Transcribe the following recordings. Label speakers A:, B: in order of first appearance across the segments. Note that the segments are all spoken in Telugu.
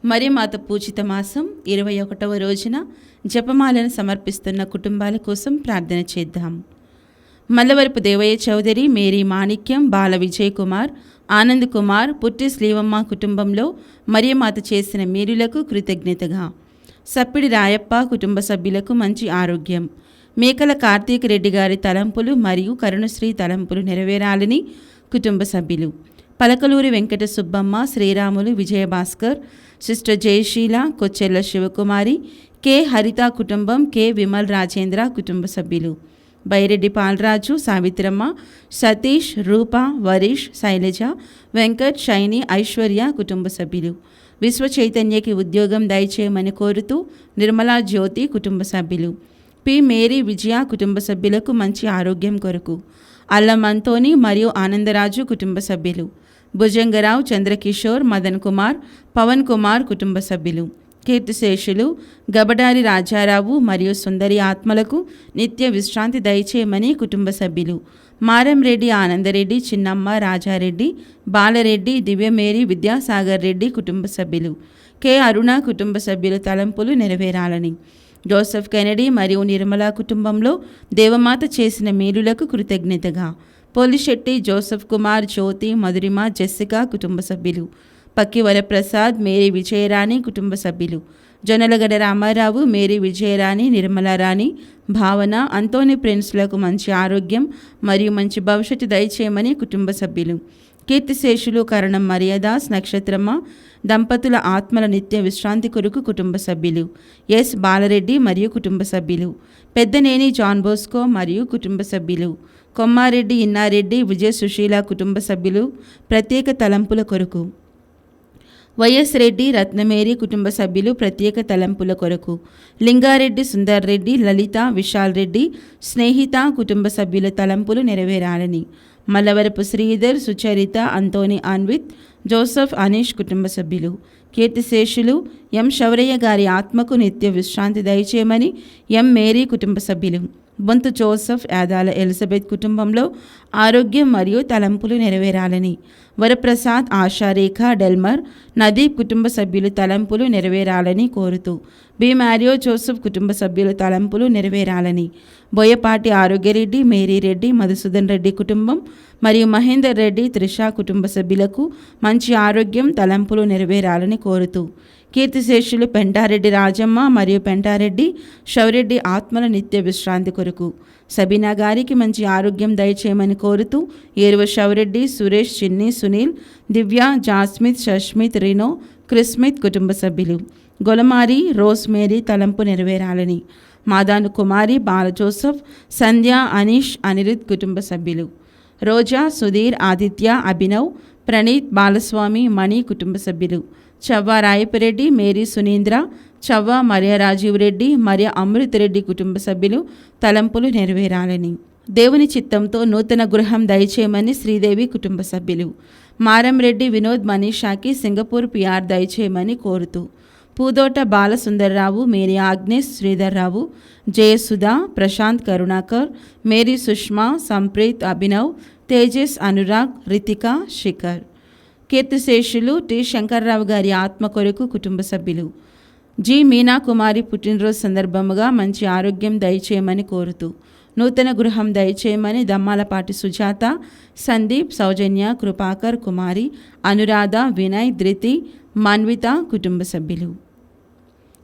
A: మరియమాత పూజిత మాసం 21వ రోజున జపమాలను సమర్పిస్తున్న కుటుంబాల కోసం ప్రార్థన చేద్దాం. మల్లవరపు దేవయ్య చౌదరి, మేరీ మాణిక్యం, బాల విజయ్ కుమార్, ఆనంద్ కుమార్, పుట్టి శ్రీవమ్మ కుటుంబంలో మరియమాత చేసిన మేలులకు కృతజ్ఞతగా. సప్పిడి రాయప్ప కుటుంబ సభ్యులకు మంచి ఆరోగ్యం. మేకల కార్తీక్ రెడ్డి గారి తలంపులు మరియు కరుణశ్రీ తలంపులు నెరవేరాలని కుటుంబ సభ్యులు. పలకలూరి వెంకట సుబ్బమ్మ, శ్రీరాములు, విజయభాస్కర్, సిస్టర్ జయశీల, కొచ్చెల్ల శివకుమారి, కె హరిత కుటుంబం, కె విమల్ రాజేంద్ర కుటుంబ సభ్యులు. బైరెడ్డి పాలరాజు, సావిత్రమ్మ, సతీష్, రూప, వరీష్, శైలజ, వెంకట్, షైని, ఐశ్వర్య కుటుంబ సభ్యులు. విశ్వ చైతన్యకి ఉద్యోగం దయచేయమని కోరుతూ నిర్మలా జ్యోతి కుటుంబ సభ్యులు. పి మేరీ విజయ కుటుంబ సభ్యులకు మంచి ఆరోగ్యం కొరకు. అల్లం అంతోని మరియు ఆనందరాజు కుటుంబ సభ్యులు. భుజంగరావు, చంద్రకిషోర్, మదన్ కుమార్, పవన్ కుమార్ కుటుంబ సభ్యులు. కీర్తిశేషులు గబడారి రాజారావు మరియు సుందరి ఆత్మలకు నిత్య విశ్రాంతి దయచేయమని కుటుంబ సభ్యులు. మారంరెడ్డి, ఆనందరెడ్డి, చిన్నమ్మ, రాజారెడ్డి, బాలరెడ్డి, దివ్యమేరి, విద్యాసాగర్ రెడ్డి కుటుంబ సభ్యులు. కె అరుణ కుటుంబ సభ్యుల తలంపులు నెరవేరాలని. జోసెఫ్ కెనడీ మరియు నిర్మలా కుటుంబంలో దేవమాత చేసిన మేలులకు కృతజ్ఞతగా. పోలిశెట్టి, జోసెఫ్ కుమార్, జ్యోతి, మధురిమ, జెస్సికా కుటుంబ సభ్యులు. పక్కి వరప్రసాద్, మేరీ విజయరాణి కుటుంబ సభ్యులు. జొన్నలగడ్డ రామారావు, మేరీ విజయరాణి, నిర్మలారాణి, భావన, అంతోని ప్రిన్స్లకు మంచి ఆరోగ్యం మరియు మంచి భవిష్యత్తు దయచేయమని కుటుంబ సభ్యులు. కీర్తిశేషులు కరణం మరియదాస్, నక్షత్రమ్మ దంపతుల ఆత్మల నిత్య విశ్రాంతి కొరకు కుటుంబ సభ్యులు. ఎస్ బాలరెడ్డి మరియు కుటుంబ సభ్యులు. పెద్దనేని జాన్ బోస్కో మరియు కుటుంబ సభ్యులు. కొమ్మారెడ్డి, ఇన్నారెడ్డి, విజయ సుశీల కుటుంబ సభ్యులు ప్రత్యేక తలంపుల కొరకు. వైఎస్ రెడ్డి, రత్నమేరి కుటుంబ సభ్యులు ప్రత్యేక తలంపుల కొరకు. లింగారెడ్డి, సుందర్ రెడ్డి, లలిత, విశాల్ రెడ్డి, స్నేహిత కుటుంబ సభ్యుల తలంపులు నెరవేరాలని. మల్లవరపు శ్రీధర్, సుచరిత, అంతోని అన్విత్, జోసెఫ్, అనీష్ కుటుంబ సభ్యులు. కీర్తిశేషులు ఎం శౌరయ్య గారి ఆత్మకు నిత్య విశ్రాంతి దయచేయమని ఎం మేరీ కుటుంబ సభ్యులు. బొంతు జోసెఫ్, యాదాల ఎలిజబెత్ కుటుంబంలో ఆరోగ్యం మరియు తలంపులు నెరవేరాలని. వరప్రసాద్, ఆశారేఖ, డెల్మర్, నదీప్ కుటుంబ సభ్యులు తలంపులు నెరవేరాలని కోరుతూ బి మ్యారియో జోసెఫ్ కుటుంబ సభ్యుల తలంపులు నెరవేరాలని. బోయపాటి ఆరోగ్యరెడ్డి, మేరీ రెడ్డి, మధుసూదన్ రెడ్డి కుటుంబం మరియు మహేందర్ రెడ్డి, త్రిష కుటుంబ సభ్యులకు మంచి ఆరోగ్యం, తలంపులు నెరవేరాలని కోరుతూ కీర్తిశేషులు పెంటారెడ్డి రాజమ్మ మరియు పెంటారెడ్డి శౌరెడ్డి ఆత్మల నిత్య విశ్రాంతి కొరకు. సబీనా గారికి మంచి ఆరోగ్యం దయచేయమని కోరుతూ ఏరువ శౌరెడ్డి, సురేష్, చిన్ని, సునీల్, దివ్య, జాస్మిత్, షష్మిత్, రినో, క్రిస్మిత్ కుటుంబ సభ్యులు. గొలమారి రోజ్ మేరీ తలంపు నెరవేరాలని. మాదాను కుమారి, బాల జోసెఫ్, సంధ్య, అనీష్, అనిరుద్ కుటుంబ సభ్యులు. రోజా, సుధీర్, ఆదిత్య, అభినవ్, ప్రణీత్, బాలస్వామి, మణి కుటుంబ సభ్యులు. చవ్వ రాయపరెడ్డి, మేరీ సునీంద్ర, చవ్వ మరియ రాజీవ్ రెడ్డి, మరియ అమృత్ రెడ్డి కుటుంబ సభ్యులు తలంపులు నెరవేరాలని. దేవుని చిత్తంతో నూతన గృహం దయచేయమని శ్రీదేవి కుటుంబ సభ్యులు. మారంరెడ్డి, వినోద్, మనీషాకి సింగపూర్ పిఆర్ దయచేయమని కోరుతూ పూదోట బాలసుందర్రావు, మేరీ ఆగ్నేష్, శ్రీధర్రావు, జయసుధ, ప్రశాంత్, కరుణాకర్, మేరీ సుష్మా, సంప్రీత్, అభినవ్, తేజస్, అనురాగ్, రితిక, శిఖర్. కీర్తిశేషులు టి శంకర్రావు గారి ఆత్మ కొరకు కుటుంబ సభ్యులు. జి మీనా కుమారి పుట్టినరోజు సందర్భముగా మంచి ఆరోగ్యం దయచేయమని కోరుతూ నూతన గృహం దయచేయమని దమ్మాలపాటి సుజాత, సందీప్, సౌజన్య, కృపాకర్, కుమారి, అనురాధ, వినయ్, ధృతి, మాన్విత కుటుంబ సభ్యులు.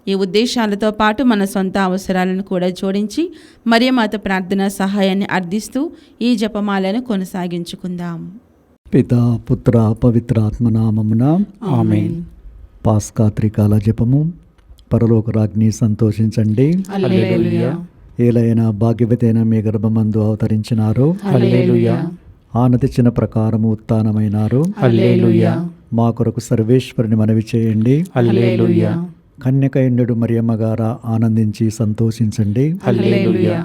A: ఈ ఉద్దేశాలతో పాటు మన సొంత అవసరాలను కూడా జోడించి మరియమాత ప్రార్థన సహాయాన్ని అర్థిస్తూ ఈ జపమాలను కొనసాగించుకుందాం.
B: పితా, పుత్ర, పవిత్ర ఆత్మనామమున
C: ఆమేన్.
B: పాస్కా త్రికాల జపము. పరలోక రాజ్ఞి సంతోషించండి,
C: హల్లెలూయా.
B: ఏలైనా భాగ్యవతైన మీ గర్భమందు అవతరించినారు,
C: హల్లెలూయా.
B: ఆనతిచ్చిన ప్రకారము ఉత్థానమైనారు,
C: హల్లెలూయా.
B: మా కొరకు సర్వేశ్వరుని మనవి చేయండి.
C: హల్లెలూయా.
B: కన్యకయుండు మరియమ్మ గారా ఆనందించి సంతోషించండి.
C: హల్లెలూయా.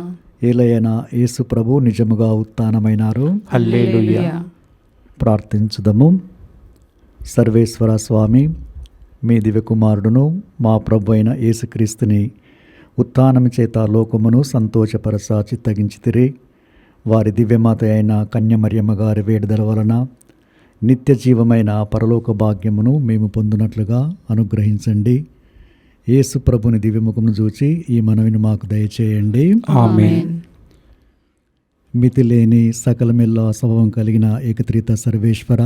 B: ఏలైనా యేసు ప్రభు నిజముగా ఉత్థానమైనారు.
C: హల్లెలూయా.
B: ప్రార్థించుదము. సర్వేశ్వర స్వామి, మీ దివ్యకుమారుడును మా ప్రభు అయిన యేసుక్రీస్తుని ఉత్థానము చేత లోకమును సంతోషపరచ చిత్తగించితిరి. వారి దివ్యమాత అయిన కన్యమరియమ్మ గారి వేడుదల వలన నిత్య జీవమైన పరలోక భాగ్యమును మేము పొందునట్లుగా అనుగ్రహించండి. యేసు ప్రభుని దివ్యముఖమును చూచి ఈ మనవిని మాకు దయచేయండి.
C: ఆమేన్.
B: మితిలేని సకలమెల్ల స్వభావం కలిగిన ఏకత్రిత సర్వేశ్వర,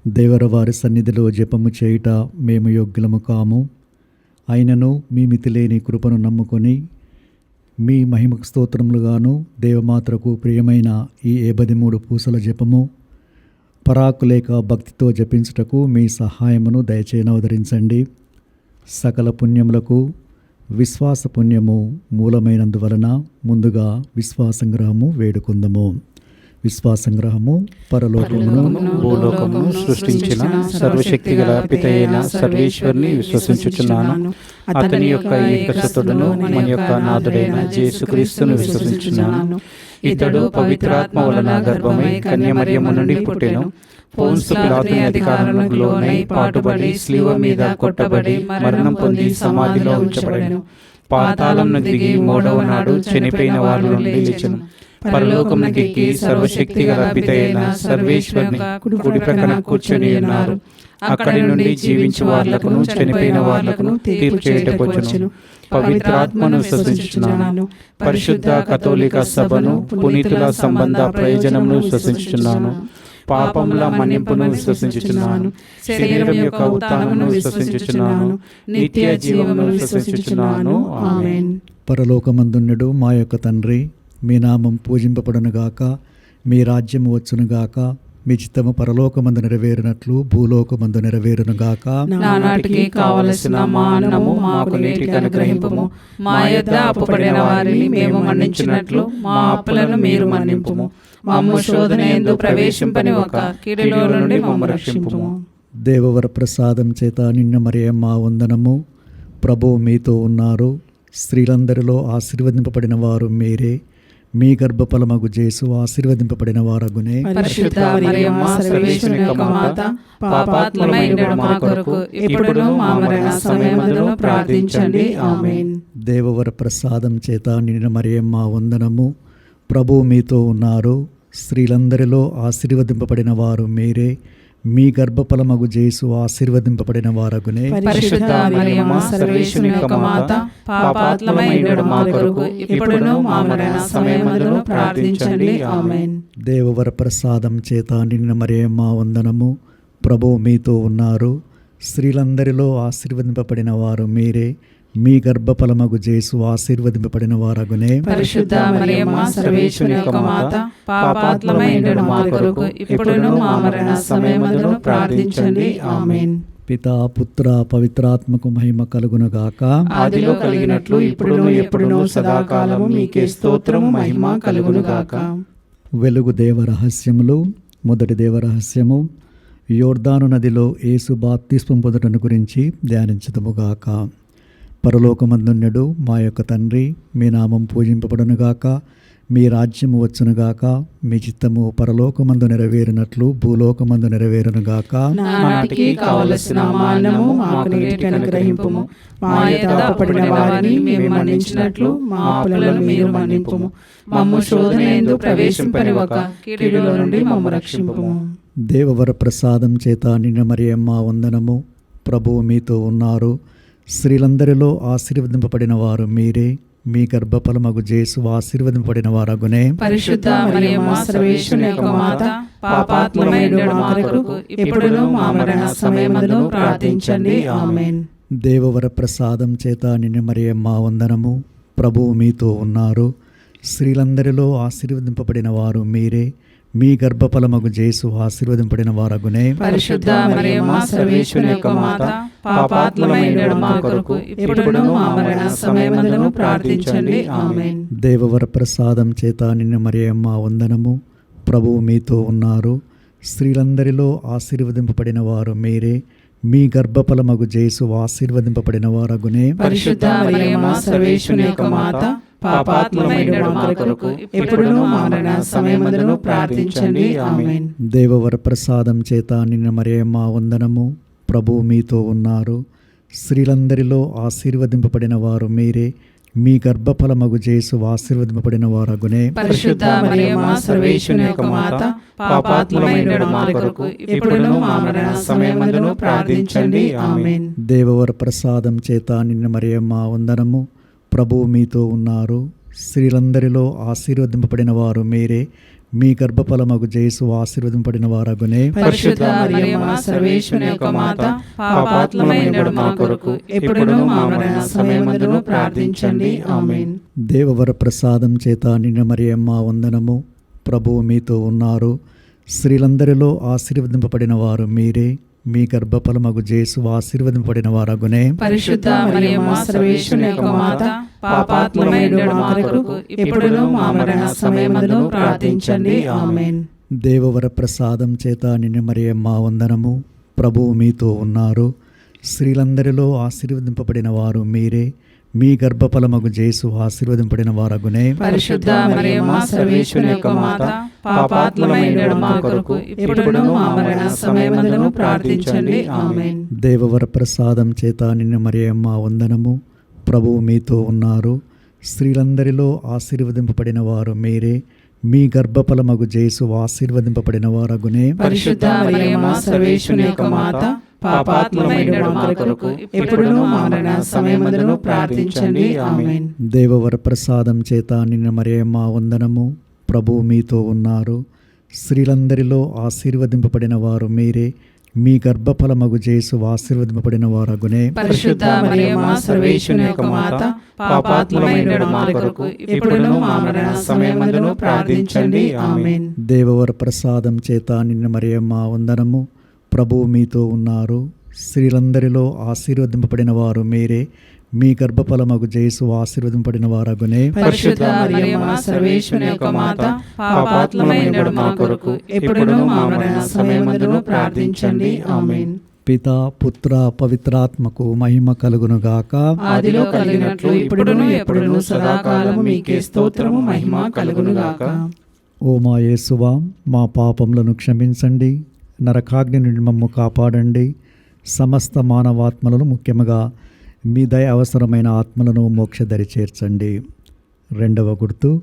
B: దేవరవారి సన్నిధిలో జపము చేయుట మేము యోగ్యులము కాము. అయినను మీ మితిలేని కృపను నమ్ముకొని మీ మహిమకు స్తోత్రములుగాను దేవమాతకు ప్రియమైన ఈ 83 పూసల జపము పరాకులేక భక్తితో జపించుటకు మీ సహాయమును దయచేయనవదరించండి. సకల పుణ్యములకు విశ్వాస పుణ్యము మూలమైనందువలన ముందుగా విశ్వాసంగ్రహము వేడుకుందము. విశ్వాసంగ్రహము పరలోకమును
C: భూలోకమును సృష్టించిన సర్వశక్తిగల పితయైన సర్వేశ్వరుని విశ్వసించుచున్నాను. అతని యొక్క ఏకసుతుడును మన యొక్క నాథుడైన యేసుక్రీస్తును విశ్వసించుచున్నాను. ఇతడు పవిత్రాత్మ వలన గర్భమై కన్యమరియము నుండి పుట్టెను. పోన్సు పిలాతు అధికారములకు లోనై పాటుబడి శిలువ మీద కొట్టబడి మరణం పొంది సమాధిలో ఉంచబడెను. పాతాళంను దిగి 3వ నాడు చనిపోయిన వారి నుండి లేచెను. పరలోకమునకెక్కి సర్వశక్తి గల పితయైన సర్వేశ్వరుని కుడి ప్రక్కన కూర్చొని ఉన్నారు. అక్కడి నుండి జీవించు వార్లకును చనిపోయిన వార్లకును తీర్పు చేయుటకొచ్చును. పవిత్రాత్మను విశ్వసించుచున్నాను. పరిశుద్ధ కథోలిక సభను, పునీతుల సంబంధ ప్రయోజనమును విశ్వసించుచున్నాను. పాపముల మన్నింపును విశ్వసించుచున్నాను. శరీరం యొక్క ఉత్థానమును విశ్వసించుచున్నాను. నిత్య జీవమును విశ్వసించుచున్నాను. ఆమేన్.
B: పరలోకమందున్నడు మా యొక్క తండ్రి, మీ నామం పూజింపబడునుగాక, మీ రాజ్యము వచ్చునుగాక, మీ చిత్తము పరలోకమందు నెరవేరినట్లు భూలోకమందు నెరవేరునుగాక.
D: నానాటికి కావలసిన మా అన్నము మాకు నేటికి అనుగ్రహింపుము. మా యొద్ద అప్పుపడిన వారిని మేము మన్నించినట్లు మా అప్పులను మీరు మన్నింపుము. మమ్ము శోధన యందు ప్రవేశింపని ఒక కీడులో నుండి మమ్ము రక్షింపుము.
B: దేవవర ప్రసాదం చేత నిన్న మరియమ్మ వందనము. ప్రభువు మీతో ఉన్నారు. స్త్రీలందరిలో ఆశీర్వదింపబడిన వారు మీరే. మీ గర్భఫలమగు యేసు ఆశీర్వదింపబడిన వారగునే.
D: పరిశుద్ధ మరియమ్మ సర్వేశ్వరుని యొక్క మాత, పాపాత్ములమైన మా కొరకు ఇప్పుడును మా మరణ సమయమందును ప్రార్థించండి. ఆమేన్.
B: దేవవర ప్రసాదం చేత నిన్న మరియమ్మ వందనము. ప్రభువు మీతో ఉన్నారు. స్త్రీలందరిలో ఆశీర్వదింపబడిన వారు మీరే. మీ గర్భఫలమగు యేసు ఆశీర్వదింపబడిన వారగునే.
D: పరిశుద్ధ మరియమ్మ సర్వేశ్వరుని యొక్క మాత, పాపాత్ములమైన మా కొరకు ఇప్పుడును మా మరణ సమయమందును ప్రార్థించండి. ఆమేన్.
B: దేవవర ప్రసాదం చేత నిన్న మరియమ్మ వందనము. ప్రభువు మీతో ఉన్నారు. స్త్రీలందరిలో ఆశీర్వదింపబడిన వారు మీరే. మీ గర్భఫలమగు యేసు ఆశీర్వదింపబడిన వారగునే.
D: పరిశుద్ధ మరియమ్మ సర్వేశ్వరుని యొక్క మాత, పాపాత్ములమైన మా కొరకు ఇప్పుడును మా మరణ సమయమందును ప్రార్థించండి. ఆమేన్.
B: పితా పుత్ర పవిత్రాత్మకు మహిమ కలుగునుగాక.
D: ఆదిలో కలిగినట్లు ఇప్పుడును ఎప్పుడును సదాకాలము మీకే స్తోత్రము మహిమ కలుగునుగాక.
B: వెలుగు దేవరహస్యములు. మొదటి దేవరహస్యము, యోర్దాను నదిలో యేసు బాప్తిస్మం పొందుటను గురించి ధ్యానించుదుముగాక. పరలోకమందున్నడు మా యొక్క తండ్రి, మీ నామం పూజింపబడునుగాక, మీ రాజ్యము వచ్చునుగాక, మీ చిత్తము పరలోకమందు నెరవేరినట్లు భూలోకమందు నెరవేరునుగాక.
D: నానాటికి కావలసిన మా అన్నము మాకు నేటికి అనుగ్రహింపుము. మా యొద్ద అప్పుపడిన వారిని మేము మన్నించినట్లు మా అప్పులను మీరు మన్నింపుము. మమ్ము శోధన యందు ప్రవేశింపని ఒక కీడులో నుండి మమ్ము రక్షింపుము.
B: దేవవర ప్రసాదం చేత నిన్న మరియమ్మ వందనము. ప్రభువు మీతో ఉన్నారు. స్త్రీలందరిలో ఆశీర్వదింపబడిన వారు మీరే. మీ గర్భఫలమగు యేసు ఆశీర్వదింపబడిన వారగునే.
D: పరిశుద్ధ మరియమ్మ సర్వేశ్వరుని యొక్క మాత, పాపాత్ములమైన మా కొరకు ఇప్పుడును మా మరణ సమయమందును ప్రార్థించండి. ఆమేన్.
B: దేవవర ప్రసాదం చేత నిన్న మరియమ్మ వందనము. ప్రభువు మీతో ఉన్నారు. స్త్రీలందరిలో ఆశీర్వదింపబడిన వారు మీరే. మీ గర్భఫలమగు యేసు ఆశీర్వదింపబడిన వారగునే.
D: పరిశుద్ధ మరియమ్మ సర్వేశ్వరుని యొక్క మాత, పాపాత్ములమైన మా కొరకు ఇప్పుడును మా మరణ సమయమందును ప్రార్థించండి. ఆమేన్.
B: దేవవర ప్రసాదం చేత నిన్న మరియమ్మ వందనము. ప్రభువు మీతో ఉన్నారు. స్త్రీలందరిలో ఆశీర్వదింపబడిన వారు మీరే. మీ గర్భఫలమగు యేసు ఆశీర్వదింపబడిన వారగునే.
D: పరిశుద్ధ మరియమ్మ సర్వేశ్వరుని యొక్క మాత, పాపాత్ములమైన మా కొరకు ఇప్పుడును మా మరణ సమయమందును ప్రార్థించండి. ఆమేన్.
B: దేవవర ప్రసాదం చేత నిన్న మరియమ్మ వందనము. ప్రభువు మీతో ఉన్నారు. స్త్రీలందరిలో ఆశీర్వదింపబడిన వారు మీరే. మీ గర్భఫలమగు జేసు ఆశీర్వదింపబడిన వారగునే.
D: పరిశుద్ధ మరియమ్మ సర్వేశ్వరుని యొక్క మాత, పాపాత్ములమైనడు మా కొరకు ఇప్పుడును మా మరణ సమయమందును ప్రార్థించండి. ఆమేన్.
B: దేవవర ప్రసాదం చేత నిన్న మరియమ్మ వందనము. ప్రభువు మీతో ఉన్నారు. స్త్రీలందరిలో ఆశీర్వదింపబడిన వారు మీరే. మీ గర్భఫలమగు జేసు ఆశీర్వదింపబడిన వారగునే.
D: పరిశుద్ధ మరియమ్మ సర్వేశ్వరుని యొక్క మాత, పాపాత్ములమైనడు మా కొరకు ఇప్పుడును మా మరణ సమయమందును ప్రార్థించండి. ఆమేన్.
B: దేవవర ప్రసాదం చేత నిన్న మరియమ్మ వందనము. ప్రభువు మీతో ఉన్నారు. స్త్రీలందరిలో ఆశీర్వదింపబడిన వారు మీరే. మీ గర్భఫలమగు జేసు ఆశీర్వదింపబడిన వారగునే.
D: పరిశుద్ధ మరియమ్మ సర్వేశ్వరుని యొక్క మాత, పాపాత్ములమైనడు మా కొరకు ఇప్పుడును మా మరణ సమయమందును ప్రార్థించండి. ఆమేన్.
B: దేవవర ప్రసాదం చేత నిన్న మరియమ్మ వందనము. ప్రభువు మీతో ఉన్నారు. స్త్రీలందరిలో ఆశీర్వదింపబడిన వారు మీరే. మీ గర్భఫలమగు జేసు ఆశీర్వదింపబడిన వారగునే.
D: పరిశుద్ధ మరియమ్మ సర్వేశ్వరుని యొక్క మాత, పాపాత్ములమైనడు మా కొరకు ఇప్పుడును మా మరణ సమయమందును ప్రార్థించండి. ఆమేన్.
B: దేవవర ప్రసాదం చేత నిన్న మరియమ్మ వందనము. ప్రభువు మీతో ఉన్నారు. స్త్రీలందరిలో ఆశీర్వదింపబడిన వారు మీరే. మీ గర్భఫలమగు జేసు ఆశీర్వదింపబడిన వారగునే.
D: పరిశుద్ధ మరియమ్మ సర్వేశ్వరుని యొక్క మాత, పాపాత్ములమైనడు మా కొరకు ఇప్పుడును మా మరణ సమయమందును ప్రార్థించండి. ఆమేన్.
B: దేవవర ప్రసాదం చేత నిన్న మరియమ్మ వందనము. ప్రభువు మీతో ఉన్నారు. స్త్రీలందరిలో ఆశీర్వదింపబడిన వారు మీరే. మీ గర్భఫలమగు జేసు ఆశీర్వదింపబడిన వారగునే.
D: పరిశుద్ధ మరియమ్మ సర్వేశ్వరుని యొక్క మాత, పాపాత్ములమైనడు మా కొరకు ఇప్పుడును మా మరణ సమయమందును ప్రార్థించండి. ఆమేన్.
B: దేవవర ప్రసాదం చేత నిన్న మరియమ్మ వందనము. ప్రభువు మీతో ఉన్నారు. స్త్రీలందరిలో ఆశీర్వదింపబడిన వారు మీరే. మీ గర్భఫలమగు జేసు ఆశీర్వదింపబడిన వారగునే.
D: పరిశుద్ధ మరియమ్మ సర్వేశ్వరుని యొక్క మాత, పాపాత్ములమైనడు మా కొరకు ఇప్పుడును మా మరణ సమయమందును ప్రార్థించండి. ఆమేన్.
B: పితా పుత్ర పవిత్రాత్మకు మహిమ కలుగునుగాక.
D: ఆదిలో కలిగినట్లు ఇప్పుడును ఎప్పుడును సదాకాలము మీకే స్తోత్రము మహిమ కలుగునుగాక.
B: ఓ మా యేసువా, మా పాపములను క్షమించండి. నరకాగ్ని నుండి మమ్ము కాపాడండి. సమస్త మానవాత్మలను, ముఖ్యంగా మీ దయ అవసరమైన ఆత్మలను మోక్షదరి చేర్చండి. రెండవ గుర్తు,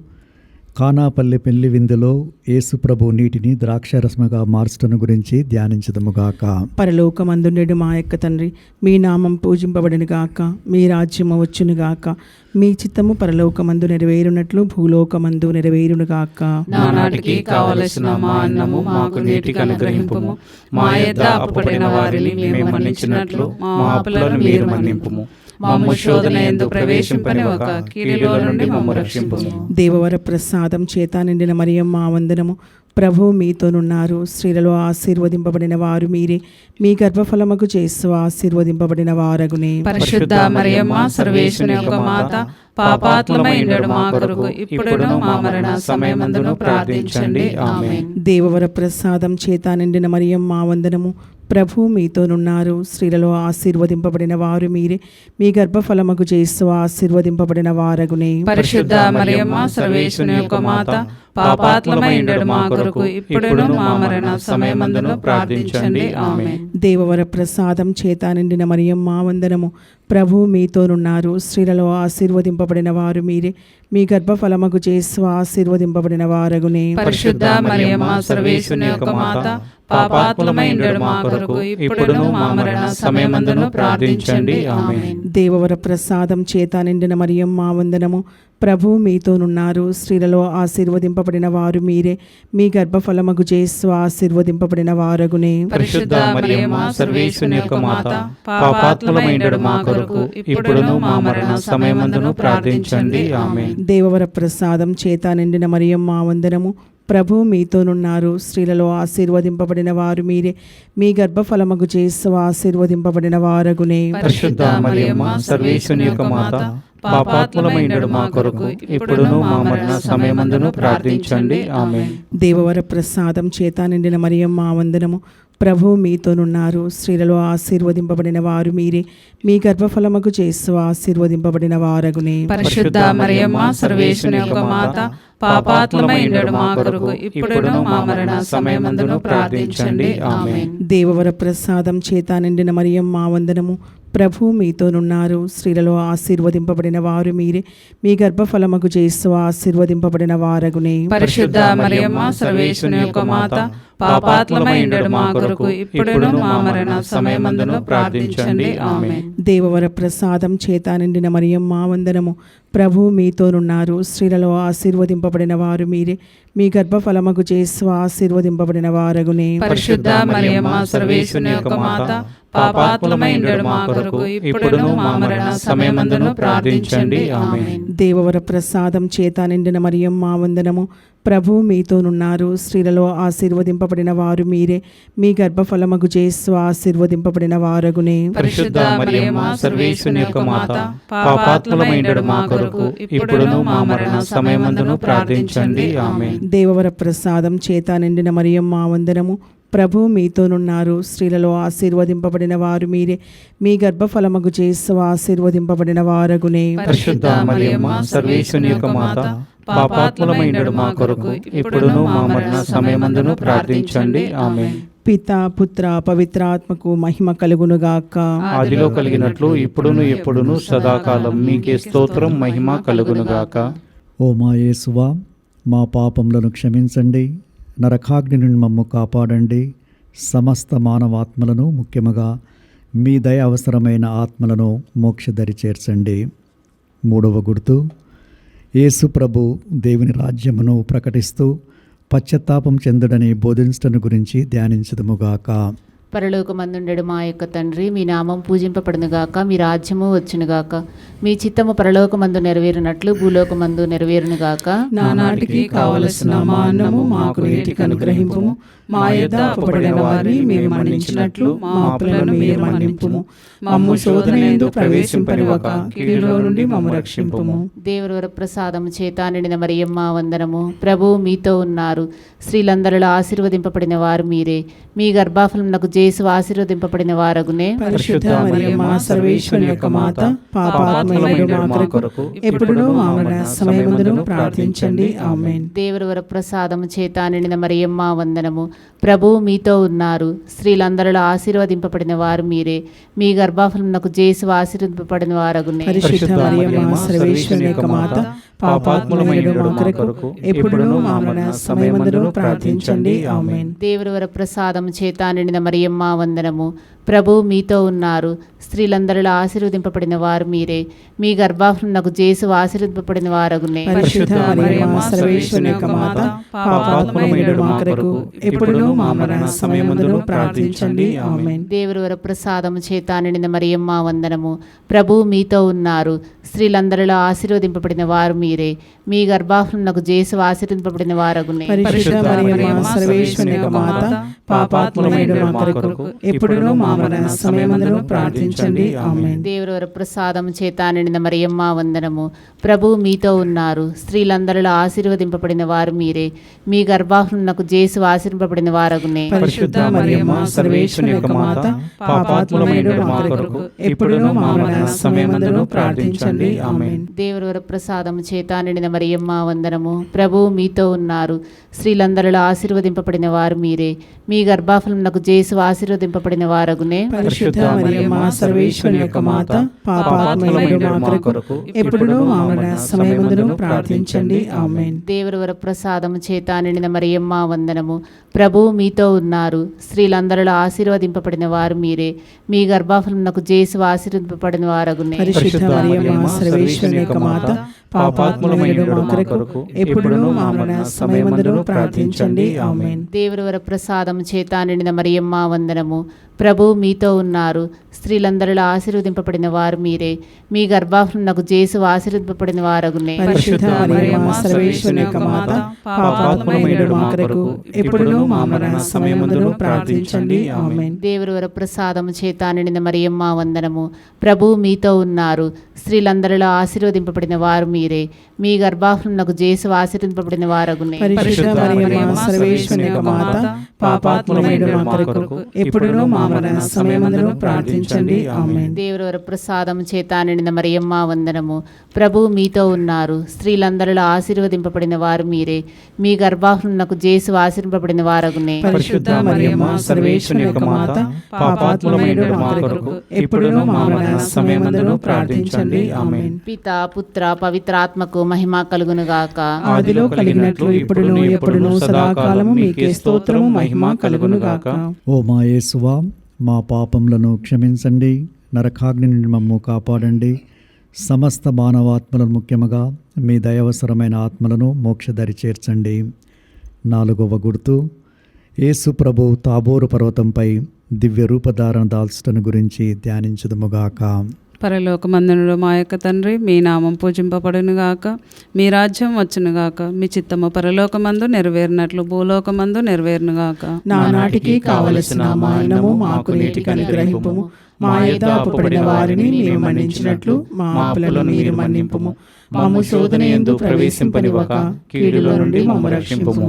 B: కానాపల్లి పెళ్లి విందులో యేసుప్రభు నీటిని ద్రాక్షరసముగా మార్చడం గురించి ధ్యానించదముగాక.
E: పరలోకమందుండెడు మా యొక్క తండ్రి, మీ నామం పూజింపబడిన గాక, మీ రాజ్యము వచ్చును గాక, మీ చిత్తము పరలోకమందు నెరవేరునట్లు భూలోకమందు నెరవేరును గాక.
D: నానాటికి కావలసిన మా అన్నము మాకు నేటికి అనుగ్రహింపుము. మా యొద్ద అప్పుపడిన వారిని మేము మన్నించినట్లు మా అప్పులను మీరు మన్నింపుము. మమ్ము శోధన యందు ప్రవేశింపనివ్వక కీడులో నుండి మమ్ము రక్షింపుము.
E: దేవవర ప్రసాదం చేత నిండిన మరియమ్మ వందనము. ప్రభువు మీతోనున్నారు. స్త్రీలలో ఆశీర్వదింపబడిన వారు మీరే. మీ గర్భఫలముకు జేసు ఆశీర్వదింపబడిన వారగునే.
D: పరిశుద్ధ మరియమ్మ సర్వేశ్వరుని యొక్క మాత, పాపాత్ములమైనడు మా కొరకు ఇప్పుడును మా మరణ సమయమందును ప్రార్థించండి. ఆమేన్.
E: దేవవర ప్రసాదం చేత నిండిన మరియమ్మ వందనము. ప్రభువు మీతోనున్నారు. స్త్రీలలో ఆశీర్వదింపబడిన వారు మీరే. మీ గర్భఫలముకు జేసు ఆశీర్వదింపబడిన వారగునే.
D: పరిశుద్ధ మరియమ్మ సర్వేశ్వరుని యొక్క మాత, పాపాత్ములమైనడు మా కొరకు ఇప్పుడును మా మరణ సమయమందును ప్రార్థించండి. ఆమేన్.
E: దేవవర ప్రసాదం చేత నిండిన మరియమ్మ వందనము. ప్రభువు మీతోనున్నారు. స్త్రీలలో ఆశీర్వదింపబడిన వారు మీరే. మీ గర్భఫలముకు జేసు ఆశీర్వదింపబడిన వారగునే.
D: పరిశుద్ధ మరియమ్మ సర్వేశ్వరుని యొక్క మాత, పాపాత్ములమైనడు మా కొరకు ఇప్పుడును మా మరణ సమయమందును ప్రార్థించండి. ఆమేన్.
E: దేవవర ప్రసాదం చేత నిండిన మరియమ్మ వందనము. ప్రభువు మీతోనున్నారు. స్త్రీలలో ఆశీర్వదింపబడిన వారు మీరే. మీ గర్భఫలముకు జేసు ఆశీర్వదింపబడిన వారగునే.
D: పరిశుద్ధ మరియమ్మ సర్వేశ్వరుని యొక్క మాత, పాపాత్ములమైనడు మా కొరకు ఇప్పుడును మా మరణ సమయమందును ప్రార్థించండి. ఆమేన్.
E: దేవవర ప్రసాదం చేత నిండిన మరియమ్మ వందనము. ప్రభువు మీతోనున్నారు. స్త్రీలలో ఆశీర్వదింపబడిన వారు మీరే. మీ గర్భఫలముకు జేసు ఆశీర్వదింపబడిన వారగునే.
D: పరిశుద్ధ మరియమ్మ సర్వేశ్వరుని యొక్క మాత, పాపాత్ములమైనడు మా కొరకు ఇప్పుడును మా మరణ సమయమందును ప్రార్థించండి. ఆమేన్.
E: దేవవర ప్రసాదం చేత నిండిన మరియమ్మ వందనము. ప్రభువు మీతోనున్నారు. స్త్రీలలో ఆశీర్వదింపబడిన వారు మీరే. మీ గర్భఫలముకు జేసు ఆశీర్వదింపబడిన వారగునే.
D: పరిశుద్ధ మరియమ్మ సర్వేశ్వరుని యొక్క మాత, పాపాత్మలమై ఉండడు మా కొరకు ఇప్పుడును మా మరణ సమయమందును ప్రార్థించండి. ఆమేన్.
E: దేవవర ప్రసాదం చేత నిండిన మరియమ్మ వందనము. ప్రభు మీతోనున్నారు. స్త్రీలలో ఆశీర్వదింపబడిన వారు మీరే. మీ గర్భఫలమగు యేసు ఆశీర్వదింపబడిన వారగునే.
D: పరిశుద్ధ మరియమ్మ సర్వేశ్వరుని యొక్క మాత, పాపాత్మలమై ఉండడు మా కొరకు ఇప్పుడును మా మరణ సమయమందును ప్రార్థించండి. ఆమేన్.
E: దేవవర ప్రసాదం చేత నిండిన మరియమ్మ వందనము. ప్రభు మీతోనున్నారు. స్త్రీలలో ఆశీర్వదింపబడిన వారు మీరే. మీ గర్భఫలమగు యేసు ఆశీర్వదింపబడిన వారగునే.
D: పరిశుద్ధ మరియమ్మ సర్వేశ్వరుని యొక్క మాత, పాపాత్మలమై ఉండడు మా కొరకు ఇప్పుడును మా మరణ సమయమందును ప్రార్థించండి. ఆమేన్.
E: దేవవర ప్రసాదం చేత నిండిన మరియమ్మ వందనము. ప్రభు మీతోనున్నారు. స్త్రీలలో ఆశీర్వదింపబడిన వారు మీరే. మీ గర్భఫలమగు యేసు ఆశీర్వదింపబడిన వారగునే.
D: పరిశుద్ధ మరియమ్మ సర్వేశ్వరుని యొక్క మాత, పాపాత్మలమై ఉండడు మా కొరకు ఇప్పుడును మా మరణ సమయమందును ప్రార్థించండి. ఆమేన్.
E: దేవవర ప్రసాదం చేత నిండిన మరియమ్మ వందనము. ప్రభు మీతోనున్నారు. స్త్రీలలో ఆశీర్వదింపబడిన వారు మీరే. మీ గర్భఫలమగు యేసు ఆశీర్వదింపబడిన వారగునే.
C: పరిశుద్ధ మరియమ్మ సర్వేశ్వరుని యొక్క మాత, పాపాత్మలమై ఉండడు మా కొరకు ఇప్పుడును మా మరణ సమయమందును ప్రార్థించండి. ఆమేన్.
E: పిత పుత్ర పవిత్రాత్మకు మహిమ కలుగునుగాక.
C: ఆదిలో కలిగినట్లు ఇప్పుడును ఎప్పుడును సదాకాలం మీకే స్తోత్రం మహిమ కలుగునుగాక.
B: ఓ మా యేసువా, మా పాపములను క్షమించండి, నరకాగ్ని నుండి మమ్ము కాపాడండి, సమస్త మానవాత్మలను ముఖ్యముగా మీ దయ అవసరమైన ఆత్మలను మోక్షదరి చేర్చండి. మూడవ గుర్తు, యేసు ప్రభు దేవుని రాజ్యమును ప్రకటిస్తూ పశ్చాత్తాపం చెందుడని బోధించటను గురించి ధ్యానించదుముగాక.
F: పరలోకమందుండెడు మా యొక్క తండ్రి, మీ నామం పూజింపబడునుగాక, మీ రాజ్యము వచ్చునుగాక, మీ చిత్తము పరలోకమందు నెరవేరునట్లు భూలోకమందు నెరవేరునుగాక.
D: నానాటికి కావలసిన మా అన్నము మాకు నేటికి అనుగ్రహింపుము. మా యొద్ద అప్పుపడిన వారిని మేము మన్నించినట్లు మా అప్పులను మీరు మన్నింపుము. మమ్ము శోధనయందు ప్రవేశింపనివ్వక కీడులో నుండి మమ్ము రక్షింపుము.
F: దేవర ప్రసాదము చేత నిండిన మరియమ్మ వందనము. ప్రభు మీతో ఉన్నారు. స్త్రీలందరిలో ఆశీర్వదింపబడిన వారు మీరే. మీ గర్భఫలమునకు యేసు ఆశీర్వదింపబడిన వారగునే.
D: పరిశుద్ధ మరియమ్మ సర్వేశ్వరుని యొక్క మాత, పాపాత్మలమై ఉండడు మా కొరకు ఎప్పుడును మా మరణ సమయమందును ప్రార్థించండి. ఆమేన్.
F: దేవర ప్రసాదము చేత నిండిన మరియమ్మ వందనము. ప్రభు మీతో ఉన్నారు. స్త్రీలందరిలో ఆశీర్వదింపబడిన వారు మీరే. మీ గర్భఫలమునకు యేసు ఆశీర్వదింపబడిన వారగునే.
E: పరిశుద్ధ మరియమ్మ సర్వేశ్వరుని యొక్క మాత, పాపాత్మలమై ఉండడు మా కొరకు ఎప్పుడును మా మరణ సమయమందును ప్రార్థించండి. ఆమేన్.
F: దేవర ప్రసాదము చేత నిండిన మరియమ్మ వందనము. ప్రభు మీతో ఉన్నారు. స్త్రీలందరిలో ఆశీర్వదింపబడిన వారు మీరే. మీ గర్భఫలమునకు యేసు ఆశీర్వదింపబడిన వారగునే.
E: పరిశుద్ధ మరియమ్మ సర్వేశ్వరుని యొక్క మాత, పాపాత్మలమై ఉండడు మా కొరకు ఎప్పుడును మా మరణ సమయమందును ప్రార్థించండి. ఆమేన్.
F: దేవర ప్రసాదము చేత నిండిన మరియమ్మ వందనము. ప్రభు మీతో ఉన్నారు. స్త్రీలందరిలో ఆశీర్వదింపబడిన వారు మీరే. మీ గర్భఫలమునకు యేసు ఆశీర్వదింపబడిన వారగునే.
E: పరిశుద్ధ మరియమ్మ సర్వేశ్వరుని యొక్క మాత, పాపాత్మలమై ఉండడు మా కొరకు ఎప్పుడును మా మరణ సమయమందును ప్రార్థించండి. ఆమేన్.
F: దేవర ప్రసాదము చేత నిండిన మరియమ్మ వందనము. ప్రభు మీతో ఉన్నారు. స్త్రీలందరిలో ఆశీర్వదింపబడిన వారు మీరే. మీ గర్భఫలమునకు యేసు ఆశీర్వదింపబడిన వారగునే.
E: పరిశుద్ధ మరియమ్మ సర్వేశ్వరుని యొక్క మాత, పాపాత్మలమై ఉండడు మా కొరకు ఎప్పుడును మా మరణ సమయమందును ప్రార్థించండి. ఆమేన్.
F: దేవర ప్రసాదము చేత నిండిన మరియమ్మ వందనము. ప్రభు మీతో ఉన్నారు. స్త్రీలందరిలో ఆశీర్వదింపబడిన వారు మీరే. మీ గర్భఫలమునకు యేసు ఆశీర్వదింపబడిన వారగునే.
E: పరిశుద్ధ మరియమ్మ సర్వేశ్వరుని యొక్క మాత, పాపాత్మలమై ఉండడు మా కొరకు ఎప్పుడును మా మరణ సమయమందును ప్రార్థించండి. ఆమేన్.
F: దేవర ప్రసాదము చేత నిండిన మరియమ్మ వందనము. ప్రభు మీతో ఉన్నారు. స్త్రీలందరిలో ఆశీర్వదింపబడిన వారు మీరే. మీ గర్భఫలమునకు యేసు ఆశీర్వదింపబడిన వారగునే.
E: పరిశుద్ధ మరియమ్మ సర్వేశ్వరుని యొక్క మాత, పాపాత్మలమై ఉండడు మా కొరకు ఎప్పుడును మా మరణ సమయమందును ప్రార్థించండి. ఆమేన్.
F: దేవర ప్రసాదము చేత నిండిన మరియమ్మ వందనము. ప్రభు మీతో ఉన్నారు. స్త్రీలందరిలో ఆశీర్వదింపబడిన వారు మీరే. మీ గర్భఫలమునకు యేసు ఆశీర్వదింపబడిన వారగునే.
E: పరిశుద్ధ మరియమ్మ సర్వేశ్వరుని యొక్క మాత, పాపాత్మలమై ఉండడు మా కొరకు ఎప్పుడును మా మరణ సమయమందును ప్రార్థించండి. ఆమేన్.
F: దేవర ప్రసాదము చేత నిండిన మరియమ్మ వందనము. ప్రభు మీతో ఉన్నారు. స్త్రీలందరిలో ఆశీర్వదింపబడిన వారు మీరే. మీ గర్భఫలమునకు యేసు ఆశీర్వదింపబడిన వారగునే.
E: పరిశుద్ధ మరియమ్మ సర్వేశ్వరుని యొక్క మాత, పాపాత్మలమై ఉండడు మా కొరకు ఎప్పుడును మా మరణ సమయమందును ప్రార్థించండి. ఆమేన్.
F: దేవుని ప్రసాదం చేత నిండిన మరియమ్మ వందనము. ప్రభువు మీతో ఉన్నారు. స్త్రీలందరిలో ఆశీర్వదింపబడిన వారు మీరే. మీ గర్భఫలమునకు జేసు ఆశీర్వదింపబడిన వారగునే.
E: పరిశుద్ధ మరియమ్మ సర్వేశ్వరుని యొక్క మాత, పాపాత్ములమైన మా కొరకు ఇప్పుడును మా మరణ సమయమందును ప్రార్థించండి. ఆమేన్.
F: పిత పుత్ర పవిత్రాత్మకు మహిమ కలుగును గాక.
E: ఆదిలో కలిగినట్లు ఇప్పుడును ఎప్పుడును సదాకాలము మీకే స్తోత్రము మహిమ కలుగును గాక.
B: ఓ మా యేసువా, మా పాపములను క్షమించండి, నరకాగ్ని నుండి మమ్ము కాపాడండి, సమస్త మానవాత్మలను ముఖ్యముగా మీ దయవసరమైన ఆత్మలను మోక్షదరి చేర్చండి. 4వ గుర్తు, యేసు ప్రభు తాబోరు పర్వతంపై దివ్య రూపధారణ దాల్చటను గురించి ధ్యానించుదుముగాక.
D: పరలోకమందునుడు మా యొక్క తండ్రి, మీ నామం పూజింపబడునుగాక, మీ రాజ్యం వచ్చునుగాక, మీ చిత్తము పరలోకమందు నెరవేరినట్లు భూలోకమందు నెరవేరునుగాక.
E: నానాటికి కావలసిన మా అన్నము మాకు నేటికి అనుగ్రహింపుము. మా యొద్ద అప్పుపడిన వారిని మేము మన్నించినట్లు మా అప్పులను మీరు మన్నింపుము. మమ్ము శోధన యందు ప్రవేశింపనివ్వక కీడులో నుండి మమ్ము రక్షింపుము.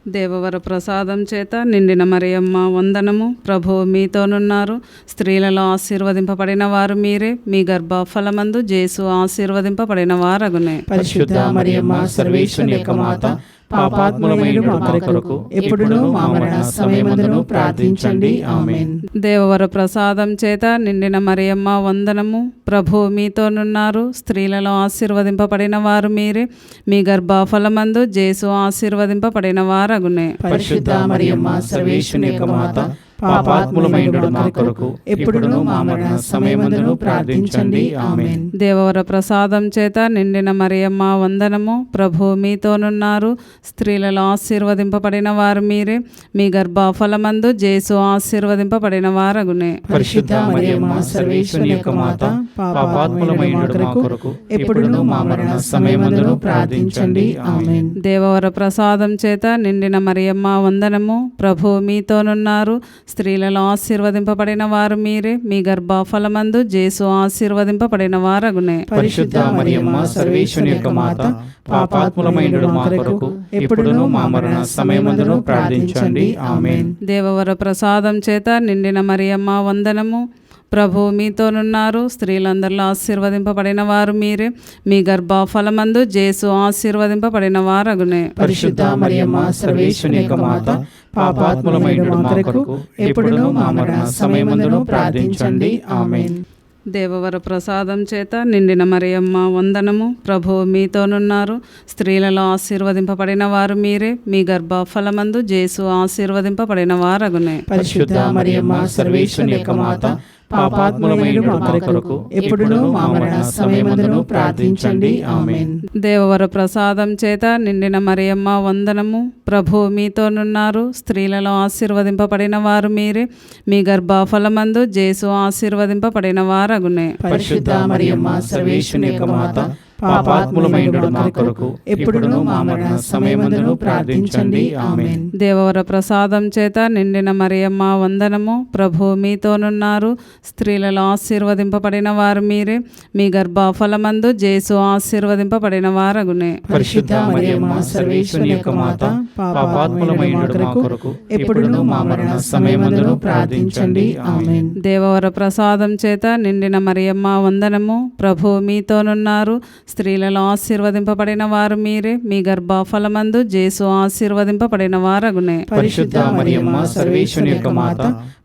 D: దేవవర ప్రసాదం చేత నిండిన మరియమ్మ వందనము. ప్రభువు మీతోనున్నారు. స్త్రీలలో ఆశీర్వదింపబడిన వారు మీరే. మీ గర్భఫలమందు జేసు ఆశీర్వదింపబడిన వారగునే.
E: పరిశుద్ధ మరియమ్మ సర్వేశ్వరుని యొక్క మాత, పాపాత్ములమైన మా కొరకు ఎప్పుడును మా మరణ సమయమందును ప్రార్థించండి. ఆమేన్.
D: దేవవర ప్రసాదం చేత నిండిన మరియమ్మ వందనము. ప్రభువు మీతోనున్నారు. స్త్రీలలో ఆశీర్వదింపబడిన వారు మీరే. మీ గర్భఫలమందు జేసు ఆశీర్వదింపబడిన వారగునే.
E: పరిశుద్ధ మరియమ్మ సర్వేశ్వరుని యొక్క మాత, పాపాత్ములమైన మా కొరకు ఎప్పుడును మా మరణ సమయమందును ప్రార్థించండి. ఆమేన్.
D: దేవవర ప్రసాదం చేత నిండిన మరియమ్మ వందనము. ప్రభువు మీతోనున్నారు. స్త్రీలలో ఆశీర్వదింపబడిన వారు మీరే. మీ గర్భఫలమందు జేసు ఆశీర్వదింపబడిన వారగునే.
E: పరిశుద్ధ మరియమ్మ సర్వేశ్వరుని యొక్క మాత, పాపాత్ములమైన మా కొరకు ఎప్పుడును మా మరణ సమయమందును ప్రార్థించండి. ఆమేన్.
D: దేవవర ప్రసాదం చేత నిండిన మరియమ్మ వందనము. ప్రభువు మీతోనున్నారు. స్త్రీలలో ఆశీర్వదింపబడిన వారు మీరే. మీ గర్భఫలమందు జేసు ఆశీర్వదింపబడిన వారగునే.
E: పరిశుద్ధ మరియమ్మ సర్వేశ్వరుని యొక్క మాత, పాపాత్ములమైన మా కొరకు ఎప్పుడును మా మరణ సమయమందును ప్రార్థించండి. ఆమేన్.
D: దేవవర ప్రసాదం చేత నిండిన మరియమ్మ వందనము. ప్రభువు మీతోనున్నారు. స్త్రీలందరిలో ఆశీర్వదింపబడిన వారు మీరే. మీ గర్భఫలమందు జేసు ఆశీర్వదింపబడిన వారగునే.
E: పరిశుద్ధ మరియమ్మ సర్వేశ్వరుని యొక్క మాత, పాపాత్ములమైన మా కొరకు ఎప్పుడును మా మరణ సమయమందును ప్రార్థించండి. ఆమేన్.
D: దేవవర ప్రసాదం చేత నిండిన మరియమ్మ వందనము. ప్రభువు మీతోనున్నారు. స్త్రీలలో ఆశీర్వదింపబడిన వారు మీరే. మీ గర్భఫలమందు జేసు ఆశీర్వదింపబడిన వారగునే.
E: పరిశుద్ధ మరియమ్మ సర్వేశ్వరుని యొక్క మాత, పాపాత్ములమైన మా కొరకు ఎప్పుడును మా మరణ సమయమందును ప్రార్థించండి. ఆమేన్.
D: దేవవర ప్రసాదం చేత నిండిన మరియమ్మ వందనము. ప్రభువు మీతోనున్నారు. స్త్రీలలో ఆశీర్వదింపబడిన వారు మీరే. మీ గర్భఫలమందు జేసు ఆశీర్వదింపబడిన వారగునే.
E: పరిశుద్ధ మరియమ్మ సర్వేశ్వరుని యొక్క మాత, పాపాత్ములమైన మా కొరకు ఎప్పుడును మా మరణ సమయమందును ప్రార్థించండి. ఆమేన్.
D: దేవవర ప్రసాదం చేత నిండిన మరియమ్మ వందనము. ప్రభువు మీతోనున్నారు. స్త్రీలలో ఆశీర్వదింపబడిన వారు మీరే. మీ గర్భఫలమందు జేసు ఆశీర్వదింపబడిన వారగునే.
E: పరిశుద్ధ మరియమ్మ సర్వేశ్వరుని యొక్క మాత, పాపాత్ములమైన మా కొరకు ఎప్పుడును మా మరణ సమయమందును ప్రార్థించండి. ఆమేన్.
D: దేవవర ప్రసాదం చేత నిండిన మరియమ్మ వందనము. ప్రభువు మీతోనున్నారు. స్త్రీలలో ఆశీర్వదింపబడిన వారు మీరే. మీ గర్భఫలమందు జేసు ఆశీర్వదింపబడిన వారగునే.
E: పరిశుద్ధ మరియమ్మ సర్వేశ్వరుని యొక్క మాత,